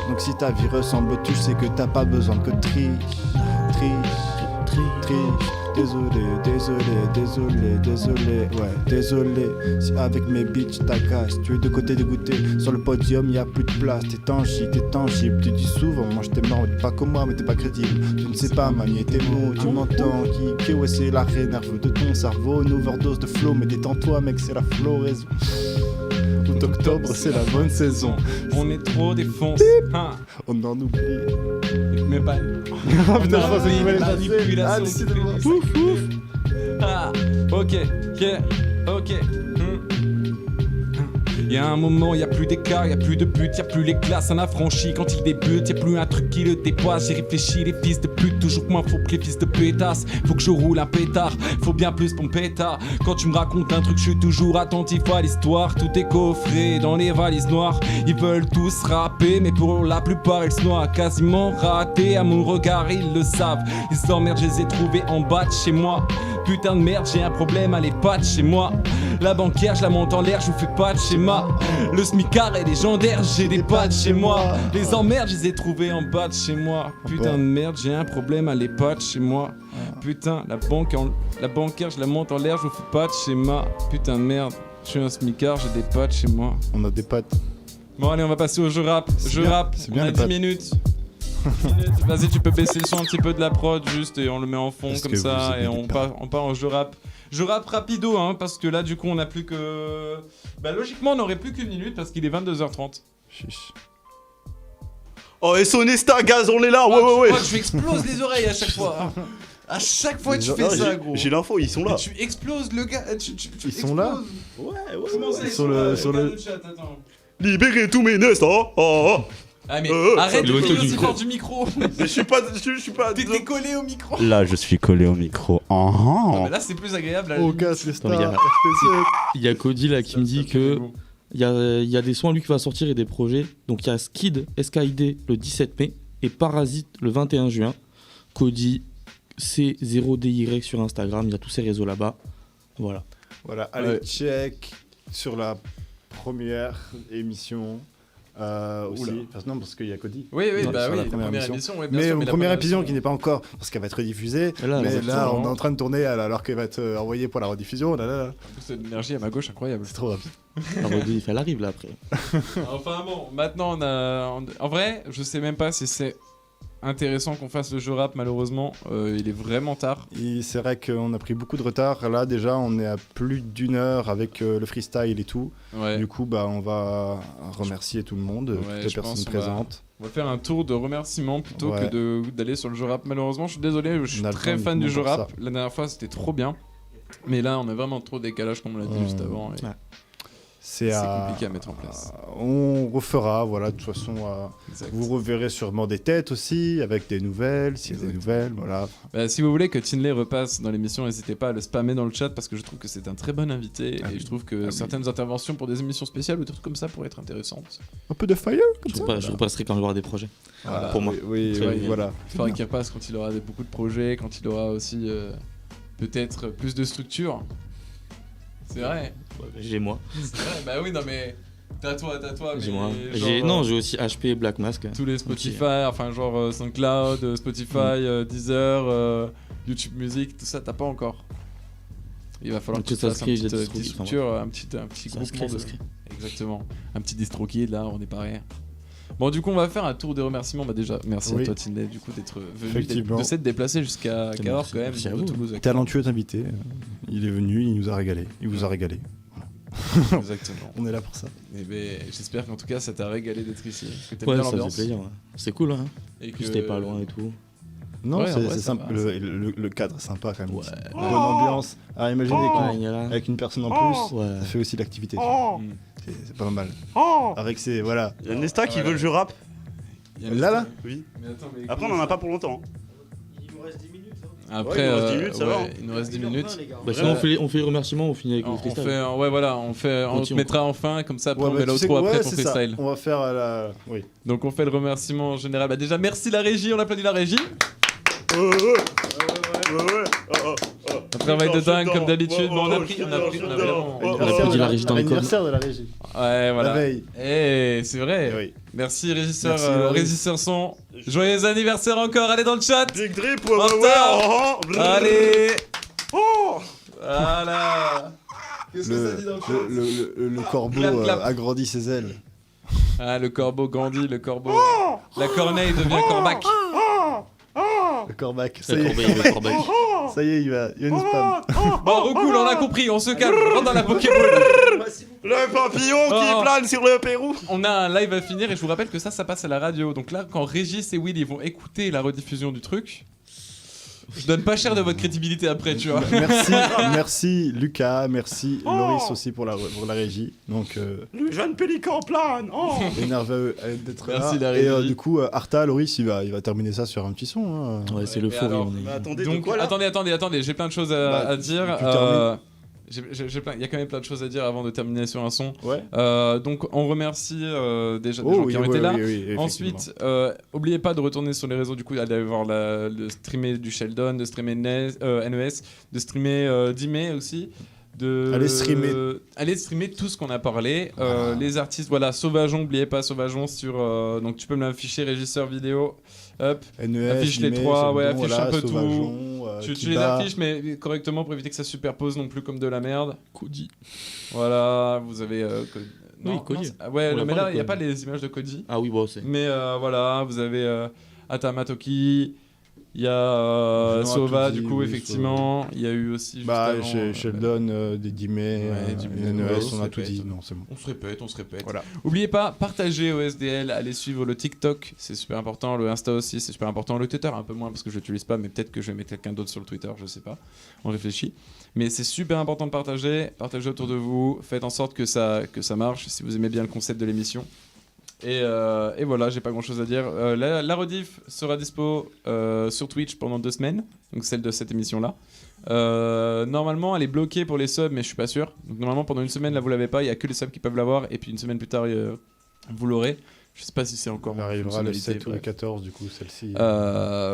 Donc si ta vie ressemble, tu sais que t'as pas besoin que triche. Désolé, si avec mes bitches t'agaces, tu es de côté dégoûté, sur le podium y'a plus de place, t'es tangible, tu dis souvent, moi je t'aime, dis pas comme moi mais t'es pas crédible, tu ne sais pas manier tes mots, tu m'entends, qui ouais c'est l'arrêt nerveux de ton cerveau, une overdose de flow, mais détends-toi mec c'est la floraison. Octobre c'est la bonne saison. On est trop défoncé. On en oublie. Mais pas. Putain, je pensais que tu allais passer. Manipulation. Ouf. Ah, ok. Y a un moment, y a plus d'écart, y a plus de but, y a plus les classes, un affranchi quand il débute, y a plus un truc qui le dépasse. J'ai réfléchi, les fils de pute, toujours moins faux que les fils de pétasse. Faut que je roule un pétard, faut bien plus pour me pétard. Quand tu me racontes un truc, je suis toujours attentif à l'histoire. Tout est coffré dans les valises noires. Ils veulent tous rapper, mais pour la plupart ils se noient. Quasiment ratés, à mon regard ils le savent. Les emmerdes, je les ai trouvés en bas de chez moi. Putain de merde, j'ai un problème à les pattes chez moi. La banquière, je la monte en l'air, je vous fais pas de schéma. Le smicard est légendaire, j'ai des pattes chez moi. Les emmerdes, je les ai trouvés en bas de chez moi. Putain de merde, j'ai un problème à les pattes chez moi. Putain, la banquière, je la monte en l'air, je vous fais pas de schéma. Putain de merde, je suis un smicard, j'ai des pattes chez moi. On a des pattes. Bon allez, on va passer au jeu rap. Jeu rap, on a 10 minutes. Vas-y, tu peux baisser le son un petit peu de la prod juste et on le met en fond comme ça et on part en jeu rap. Jeu rap rapido hein, parce que là du coup on a plus que... Bah logiquement on aurait plus qu'une minute parce qu'il est 22h30. Chiche. Oh et Sonesta, gaz, on est là, ouais. Tu exploses les oreilles à chaque fois. À chaque fois tu fais ça gros. J'ai l'info, ils sont là. Tu exploses le gars. Ils sont là. Ouais. Sur le chat, attends. Libérez tous mes nestes, Ah mais arrête de crier aussi fort du micro. Je suis pas. T'es collé au micro. Là, je suis collé au micro. Mais là c'est plus agréable. À la limite. casse les stars. Il y a Cody là qui me dit que il y a des sons à lui qui va sortir et des projets. Donc il y a Skid, SKID le 17 mai et Parasite le 21 juin. Cody C0DY sur Instagram, il y a tous ces réseaux là-bas. Voilà, allez, check sur la première émission. Aussi. Non, parce qu'il y a Cody. Oui, sur la première émission. Ouais, mais sûr, la première émission qui n'est pas encore, parce qu'elle va être rediffusée. Mais là, on est en train de tourner alors qu'elle va être envoyée pour la rediffusion. C'est de l'énergie à ma gauche, incroyable. C'est trop rapide. Elle arrive là après. Enfin bon, maintenant on a... En vrai, je sais même pas si c'est intéressant qu'on fasse le jeu rap, malheureusement. Il est vraiment tard. C'est vrai qu'on a pris beaucoup de retard. Là, déjà, on est à plus d'une heure avec le freestyle et tout. Ouais. Du coup, on va remercier tout le monde, toutes les personnes présentes. On va faire un tour de remerciements plutôt que d'aller sur le jeu rap. Malheureusement, je suis désolé, je suis très fan du jeu rap. La dernière fois, c'était trop bien. Mais là, on a vraiment trop de décalage, comme on l'a dit juste avant. Et... C'est compliqué à mettre en place. On refera, de toute façon. Vous reverrez sûrement des têtes aussi, avec des nouvelles, s'il y a des nouvelles, voilà. Si vous voulez que Tinley repasse dans l'émission, n'hésitez pas à le spammer dans le chat, parce que je trouve que c'est un très bon invité, et je trouve que certaines interventions pour des émissions spéciales ou des trucs comme ça pourraient être intéressantes. Un peu de fire, comme ça. Je repasserai quand il y aura des projets. Voilà, pour moi. Oui, voilà. Il faudra qu'il repasse quand il aura beaucoup de projets, quand il aura aussi peut-être plus de structure. C'est vrai. J'ai moi. C'est vrai, bah oui, non mais. T'as toi. J'ai moi. Genre, j'ai aussi HP et Black Mask. Tous les Spotify, enfin genre SoundCloud, Spotify, Deezer, YouTube Music, tout ça, t'as pas encore. Il va falloir que tu fasses une petite structure, un petit groupement de... Exactement. Un petit DistroKid, là, on est pareil. Bon, du coup, on va faire un tour des remerciements. Bah déjà, merci à toi, Tinley, du coup, d'être venu, de s'être déplacé jusqu'à Cahors, quand même, de Toulouse. Talentueux invité. Il est venu, il nous a régalé. Il vous a régalé. Exactement. On est là pour ça. Et j'espère qu'en tout cas, ça t'a régalé d'être ici. Que t'aimes bien l'ambiance. Ça fait plaisir. C'est cool, hein. Et que c'était pas loin et tout. Non, c'est sympa. Le cadre est sympa quand même. Ouais. Bonne ambiance. Alors imaginez avec une personne en plus, ça fait aussi l'activité. C'est pas mal. Avec ses voilà. Il y a Nesta qui veut le jeu rap. Là Oui. Après on en a pas pour longtemps. Il nous reste 10 minutes. Après, il nous reste 10 minutes, ça va. Il nous reste 10 minutes. Sinon on fait les remerciements, on finit avec le freestyle. On te mettra en fin, comme ça après on met l'outro après pour freestyle. On va faire la... Oui. Donc on fait le remerciement en général. Bah déjà merci la régie, on applaudit la régie. Un travail de dingue comme d'habitude. On a pris la régie dans le anniversaire de la régie. Ouais, voilà. La veille. C'est vrai. Merci régisseur son. Joyeux anniversaire encore. Allez dans le chat. Big Drip. Allez. Voilà. Qu'est-ce que ça dit dans le chat? Le corbeau agrandit ses ailes. Ah, le corbeau grandit, le corbeau. La corneille devient corbac. Le corbac. Ça y est. Ça y est, il va nous spam. Bon, recoule, on a compris, on se calme. Rentre dans la Pokéball. Le papillon qui plane sur le Pérou. On a un live à finir et je vous rappelle que ça passe à la radio. Donc là, quand Régis et Will ils vont écouter la rediffusion du truc, Je donne pas cher de votre crédibilité après, tu vois. Merci Lucas, merci Loris aussi pour la régie. Donc, Le jeune pélican plane. Oh. énerveux d'être là. Merci, la régie. Et du coup, Arta, Loris, il va terminer ça sur un petit son. Hein. Ouais, c'est le mais faux alors, rire, on est- Mais attendez, de Donc, quoi là attendez, j'ai plein de choses à dire. tu termines. Il y a quand même plein de choses à dire avant de terminer sur un son. Ouais. Donc, on remercie déjà des gens qui ont été là. Ensuite, oubliez pas de retourner sur les réseaux, du coup, d'aller voir le streamer du Sheldon, de streamer NES, de streamer Dime aussi. Allez streamer tout ce qu'on a parlé. Les artistes, voilà, Sauvageon, n'oubliez pas Sauvageon sur. Donc, tu peux me l'afficher, régisseur vidéo. Hop. NES, Affiche les Dime, trois, Sheldon, affiche un peu tout. Sauvageon, Tu les Kiba. affiches, mais correctement pour éviter que ça superpose non plus comme de la merde. Cody. Voilà, vous avez. Oui, Cody. Ouais, On l'a mais pas, là, il n'y a Cody. pas les images de Cody. Ah oui, bon, c'est. Mais voilà, vous avez Atamatoki, il y a Non, Sova, tout dit, du coup, oui, effectivement. Il y a eu aussi. Juste Bah, avant, chez Sheldon, des Dime, Dime, NES, on on a se tout répète. dit. Non, c'est bon. On se répète. Voilà. Oubliez pas, partagez OSDL, allez suivre le TikTok, c'est super important, le Insta aussi, c'est super important, le Twitter un peu moins parce que je l'utilise pas, mais peut-être que je vais mettre quelqu'un d'autre sur le Twitter, je sais pas, on réfléchit. Mais c'est super important de partagez autour de vous, faites en sorte que ça marche, si vous aimez bien le concept de l'émission. Et voilà, j'ai pas grand chose à dire. La rediff sera dispo sur Twitch pendant 2 semaines, donc celle de cette émission-là. Normalement, elle est bloquée pour les subs, mais je suis pas sûr. Donc normalement, pendant une semaine, là, vous l'avez pas. Il y a que les subs qui peuvent l'avoir, et puis une semaine plus tard, vous l'aurez. Je sais pas si c'est encore. On en arrivera le fonctionnalité, 7 ou le bref. 14, du coup, celle-ci.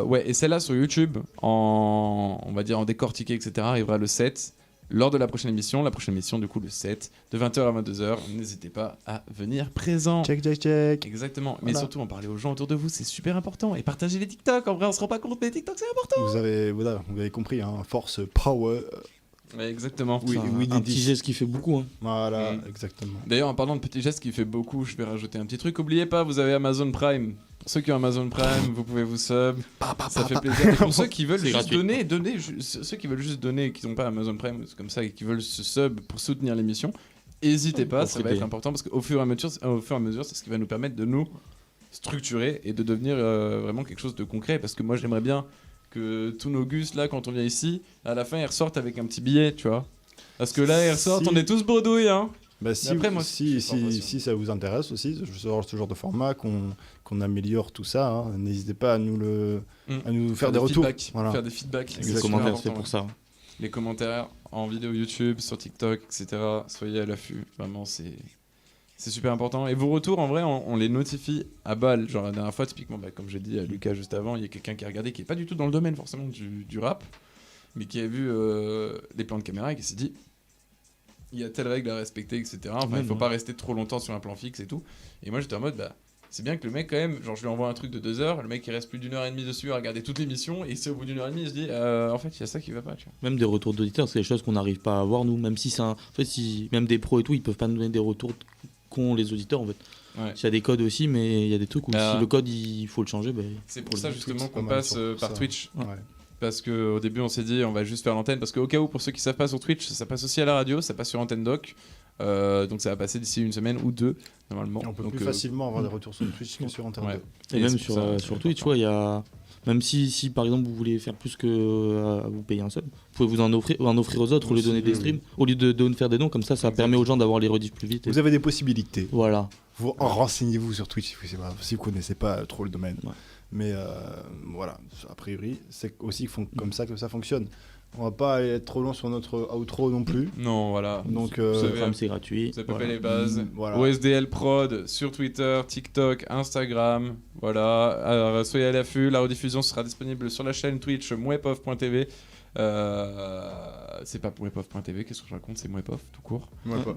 Ouais, et celle-là sur YouTube, on va dire en décortiqué, etc., arrivera le 7. Lors de la prochaine émission, du coup le 7, de 20h à 22h, n'hésitez pas à venir présent. Check. Exactement, mais Voilà. surtout en parler aux gens autour de vous, c'est super important. Et partagez les TikTok, en vrai on se rend pas compte, mais TikTok c'est important. Vous avez compris, hein, force, power. Ouais, exactement. Oui, C'est oui, un Didi. petit geste qui fait beaucoup. Hein. Voilà, Mm. exactement. D'ailleurs, en parlant de petits gestes qui fait beaucoup, je vais rajouter un petit truc. Oubliez pas, vous avez Amazon Prime. Pour ceux qui ont Amazon Prime, vous pouvez vous sub. Ça fait plaisir. Et pour ceux qui veulent C'est juste gratuit. donner, ceux qui veulent juste donner et qui n'ont pas Amazon Prime, c'est comme ça, et qui veulent se sub pour soutenir l'émission, n'hésitez pas, ça va Profitez. être important parce qu'au fur et à mesure, c'est ce qui va nous permettre de nous structurer et de devenir vraiment quelque chose de concret. Parce que moi, j'aimerais bien que tous nos gus là, quand on vient ici, à la fin, ils ressortent avec un petit billet, tu vois. Parce que là, ils ressortent, Si. on est tous bredouilles, hein. Bah, si, après, moi, si, c'est une formation. si ça vous intéresse aussi, ce genre de format, qu'on améliore tout ça, hein, n'hésitez pas à nous faire des retours. feedbacks, Voilà. faire des feedbacks. Les c'est super commentaires, important, c'est pour ouais. ça. Les commentaires en vidéo YouTube, sur TikTok, etc. Soyez à l'affût. Vraiment, c'est super important. Et vos retours, en vrai, on les notifie à balle. Genre, la dernière fois, typiquement, bah, comme j'ai dit à Lucas juste avant, il y a quelqu'un qui a regardé qui n'est pas du tout dans le domaine, forcément, du rap, mais qui a vu les plans de caméra et qui s'est dit il y a telle règle à respecter, etc. Enfin, il faut pas rester trop longtemps sur un plan fixe et tout. Et moi, j'étais en mode, bah, c'est bien que le mec, quand même, genre, je lui envoie un truc de 2 heures, le mec, il reste plus d'1h30 dessus à regarder toute l'émission, et c'est au bout d'1h30, il se dit, en fait, il y a ça qui va pas, tu vois. Même des retours d'auditeurs, c'est des choses qu'on n'arrive pas à avoir, nous. Même si c'est un. En fait, même des pros et tout, ils peuvent pas nous donner des retours qu'ont les auditeurs, en fait. Ouais. Il y a des codes aussi, mais il y a des trucs où si le code, il faut le changer, ben. C'est pour ça, le justement, Twitch, qu'on pas mal passe sur par ça. Twitch. Ouais. Parce qu'au début, on s'est dit, on va juste faire l'antenne. Parce qu'au cas où, pour ceux qui savent pas sur Twitch, ça passe aussi à la radio, ça passe sur Antenne Doc. Donc ça va passer d'ici une semaine ou 2, normalement. Et on peut donc, plus facilement avoir des retours sur Twitch que sur Internet. ouais. Et même c'est sur, pour ça, sur c'est Twitch, important. ouais, il y a. Même si par exemple vous voulez faire plus que vous payer un sub, vous pouvez vous en offrir aux autres au lieu de donner des streams, au lieu de faire des dons, comme ça permet aux gens d'avoir les rediffs plus vite. Vous avez des possibilités. Voilà. Vous renseignez-vous sur Twitch si vous connaissez pas trop le domaine. Ouais. Mais voilà, a priori, c'est aussi comme ça que ça fonctionne. On va pas être trop long sur notre outro non plus. Non, voilà. Donc, Vous savez, Comme c'est gratuit. vous avez voilà. les bases. Voilà. OSDL Prod sur Twitter, TikTok, Instagram. Voilà. Alors, soyez à l'affût. La rediffusion sera disponible sur la chaîne Twitch mwepof.tv. C'est pas mwepof.tv, qu'est-ce que je raconte? C'est mwepof tout court.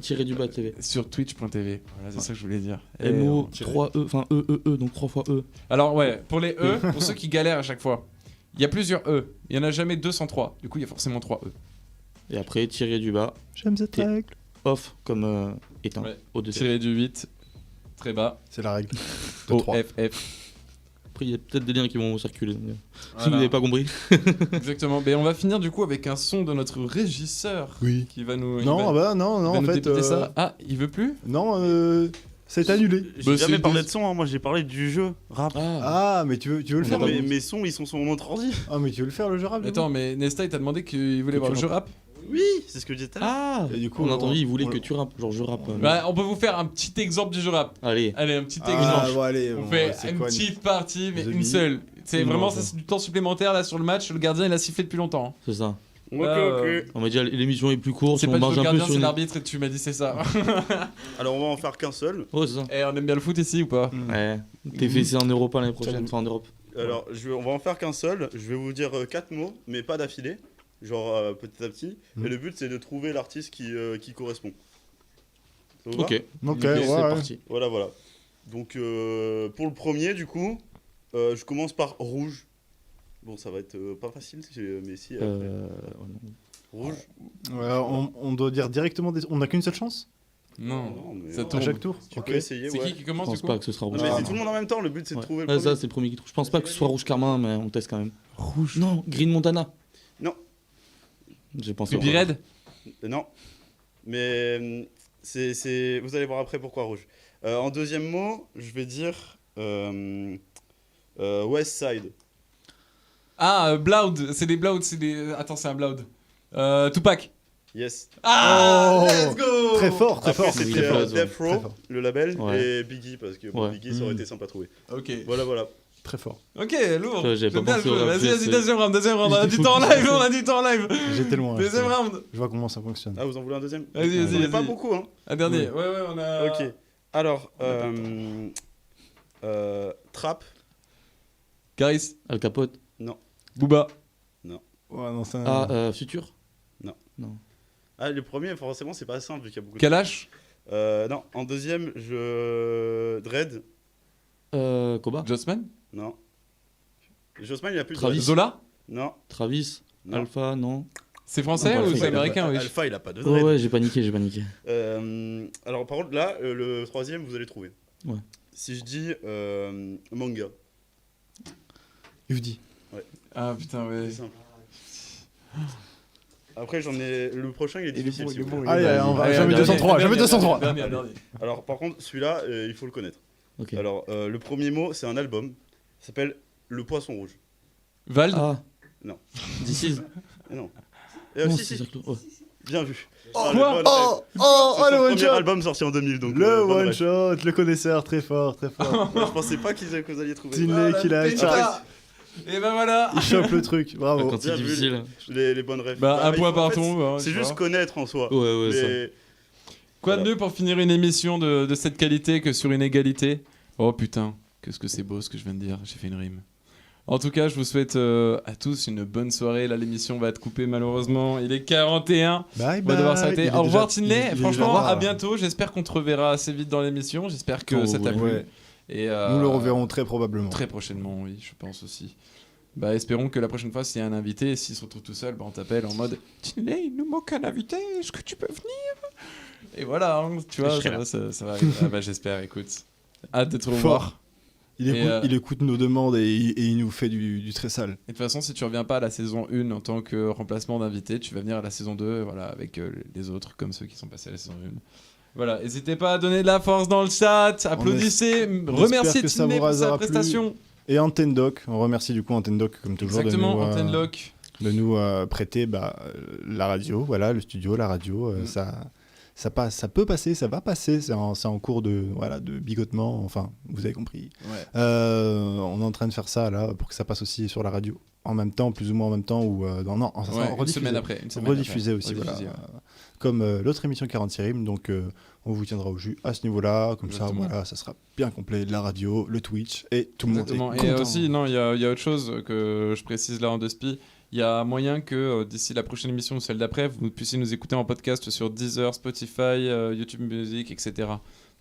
Tiré du bas TV. Sur twitch.tv. Voilà, c'est ça que je voulais dire. Et MO 3E, enfin E, donc 3 fois E. Alors ouais, pour les E, pour ceux qui galèrent à chaque fois, il y a plusieurs E. Il y en a jamais 203. Du coup, il y a forcément 3 E. Et après, tiré du bas, J'aime cette Et- règle. off comme éteint, Ouais. au-dessus. Tiré du 8, très bas. C'est la règle. De O, 3. F, F. Après, il y a peut-être des liens qui vont circuler. Si vous Voilà. n'avez pas compris. Exactement. Mais on va finir du coup avec un son de notre régisseur Oui. qui va nous. Non, il va non, nous en fait. débiter ça. Ah, il veut plus? Non, Ça a été annulé. J'ai jamais c'est parlé deux- de son, hein. Moi j'ai parlé du jeu rap. Ah, mais tu veux le faire Non, mais mes sons ils sont sur mon ordi. Ah, mais tu veux le faire le jeu rap du coup Attends, mais Nesta, il t'a demandé qu'il voulait Que voir tu le jeu rap. Oui, c'est ce que je disais tout à l'heure. Ah Et du coup, on a on- entendu, il voulait on- que tu rappes, genre je rappe. Bah, on peut vous faire un petit exemple du jeu rap. Allez. Allez, un petit Ah, exemple. bon, allez, On bon, fait c'est une quoi, petite partie, mais The une Bee seule. C'est Non, vraiment, bon. ça c'est du temps supplémentaire là sur le match. Le gardien il a sifflé depuis longtemps. hein. C'est ça. Ok, Là, ok. On m'a dit l'émission est plus courte, C'est on pas du tout marche le un peu gardien, sur c'est une. l'arbitre et tu m'as dit c'est ça. Alors on va en faire qu'un seul. Oh, c'est ça. Et on aime bien le foot ici ou pas? Ouais. T'es fessé en Europa l'année prochaine, Challenge. enfin en Europe. Alors on va en faire qu'un seul. Je vais vous dire 4 mots, mais pas d'affilée. Genre petit à petit. Et le but c'est de trouver l'artiste qui correspond. Ça vous va Ok. Ok, Nickel, ouais, c'est ouais. parti. Voilà, voilà. Donc pour le premier du coup, je commence par rouge. Bon ça va être pas facile, mais si. Rouge. Ouais, on doit dire directement. On n'a qu'une seule chance Non, Non, mais ça à tourne. chaque tour. Tu Ok. peux essayer, C'est ouais. qui Je commence du pense coup? pas que ce sera Non, rouge. mais Ah, c'est non. tout le monde en même temps, le but c'est de trouver le Ouais, premier. ça c'est le premier qui trouve. Je pense pas que ce soit rouge Carmin, mais on teste quand même. Rouge. Non, Green Montana. Non. J'ai pensé. Pipi Red? Non. Mais vous allez voir après pourquoi rouge. En deuxième mot, je vais dire West Side. Ah, Blood, c'est des Blood, c'est des. Attends, c'est un Blood. Tupac. Yes. Ah, Oh, let's go! Très fort, très Après fort. c'était Très fort, Death Très Row, fort. le label, Ouais. et Biggie, parce que bon, Ouais. Biggie ça aurait été simple à trouver. Ok. Voilà, voilà. Très fort. Ok, lourd. Ça, j'avais J'aime pas bien le pensé au jeu. rap, Vas-y, vas-y, c'est- deuxième round, deuxième round. On a J'étais du temps en focus. live, on a du temps en live. J'étais loin. Deuxième j'étais loin. round. Je vois comment ça fonctionne. Ah, vous en voulez un deuxième? Vas-y, vas-y, J'en ai pas vas-y. beaucoup, hein. Un dernier. Oui. Ouais, ouais, on a. Ok. Alors, Trap. Caris. Al Capote. Booba. Ouais, non, c'est un- Ah, Futur. Ah, le premier, forcément, c'est pas simple vu qu'il y a beaucoup de. Kalash. Non, en deuxième, Dread. Koba. Jossman. Non. Jossman, il a plus de Travis. Dread. Zola. Non. Travis. Non. Alpha, non. C'est français Non, ou Alpha, c'est il a américain, oui? Alpha, il a pas de Ouais, Dread. ouais, j'ai paniqué. Alors, par contre, là, le troisième, vous allez trouver. Ouais. Si je dis manga, Ufdi. Ah putain, ouais. c'est simple. Après, j'en ai. Le prochain, il est difficile. s'il vous plaît. Allez, allez, on va. Allez, J'avais dernier, 203. J'avais dernier, 203. dernier, dernier. Alors, par contre, celui-là, il faut le connaître. Ok. Alors, le premier mot, c'est un album. Ça s'appelle Le Poisson Rouge. Vald. Ah. Non. This is. Et non. Non, Si, c'est si, Circle- ouais. bien vu. Quoi le bon rêve. Oh, C'est son le one premier shot. album sorti en 2000. Donc, Le bon one rêve. shot, le connaisseur, très fort, très fort. Moi, je pensais pas que vous alliez trouver. Tinley qui l'a. Et ben voilà. Il chope le truc. Bravo. Quand c'est Bien vu. difficile. Les bonnes rêves. Bah, un il point faut- par en fait, ton. hein, C'est tu juste vois. connaître en soi. Ouais, ça. Mais Quoi de Voilà. mieux pour finir une émission de cette qualité que sur une égalité? Oh putain, qu'est-ce que c'est beau ce que je viens de dire, j'ai fait une rime. En tout cas, je vous souhaite à tous une bonne soirée. Là, l'émission va être coupée malheureusement. Il est 41. Bye On va devoir bye. s'arrêter. Il est Au revoir déjà- Tinley. il est Franchement, déjà à tard. bientôt. J'espère qu'on te reverra assez vite dans l'émission. J'espère que Quand ça vous t'a voulez. plu. Ouais. Et, Nous le reverrons très probablement. très prochainement, oui, je pense aussi. Bah, espérons que la prochaine fois, s'il y a un invité, s'il se retrouve tout seul, bah, on t'appelle en mode Tinley, il nous manque un invité, est-ce que tu peux venir? Et voilà, hein, tu vois, Je serai ça va arriver. Ah, bah, j'espère, écoute. Hâte de te Fort. revoir. Il écoute nos demandes et il nous fait du très sale. Et de toute façon, si tu reviens pas à la saison 1 en tant que remplacement d'invité, tu vas venir à la saison 2 voilà, avec les autres, comme ceux qui sont passés à la saison 1. Voilà, n'hésitez pas à donner de la force dans le chat, applaudissez, remerciez que ça Tinley vous pour sa aura plu. prestation. Et Antenne Doc, on remercie du coup Antenne Doc comme toujours Exactement, de nous, Antenne Lock. de nous prêter la radio, voilà, le studio, la radio, ça passe, ça peut passer, ça va passer, c'est en cours de bigotement, enfin vous avez compris. Ouais. On est en train de faire ça là pour que ça passe aussi sur la radio en même temps, plus ou moins en même temps ou non, ça sera Ouais, une rediffusé. semaine après. Une semaine Rediffusé après. aussi, Rediffusé, voilà. ouais. Comme l'autre émission 46 rimes, donc on vous tiendra au jus à ce niveau-là, comme Exactement. ça, voilà, ça sera bien complet, la radio, le Twitch, et tout le monde Exactement. est Et content. aussi, non, il y a autre chose que je précise là en deux spi. Il y a moyen que d'ici la prochaine émission ou celle d'après, vous puissiez nous écouter en podcast sur Deezer, Spotify, YouTube Music, etc.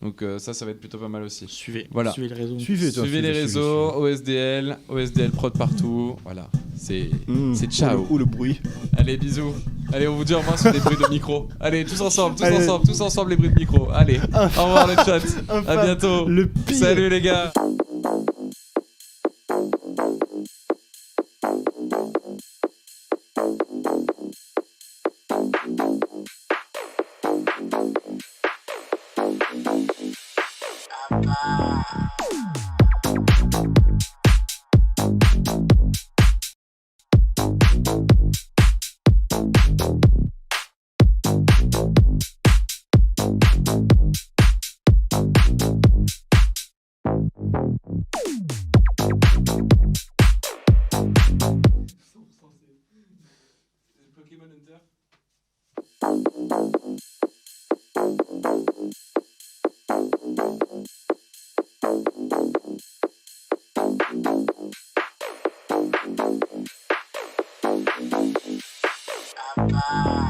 Donc ça va être plutôt pas mal aussi. Suivez. Voilà. Suivez les réseaux. Suivez les réseaux, OSDL prod partout. Voilà, c'est ciao. Ou le bruit. Allez, bisous. Allez, on vous dit au revoir sur les bruits de micro. Allez, tous ensemble les bruits de micro. Allez, au revoir le chat. À bientôt. Le pire. Salut les gars. bémol enter. Papa.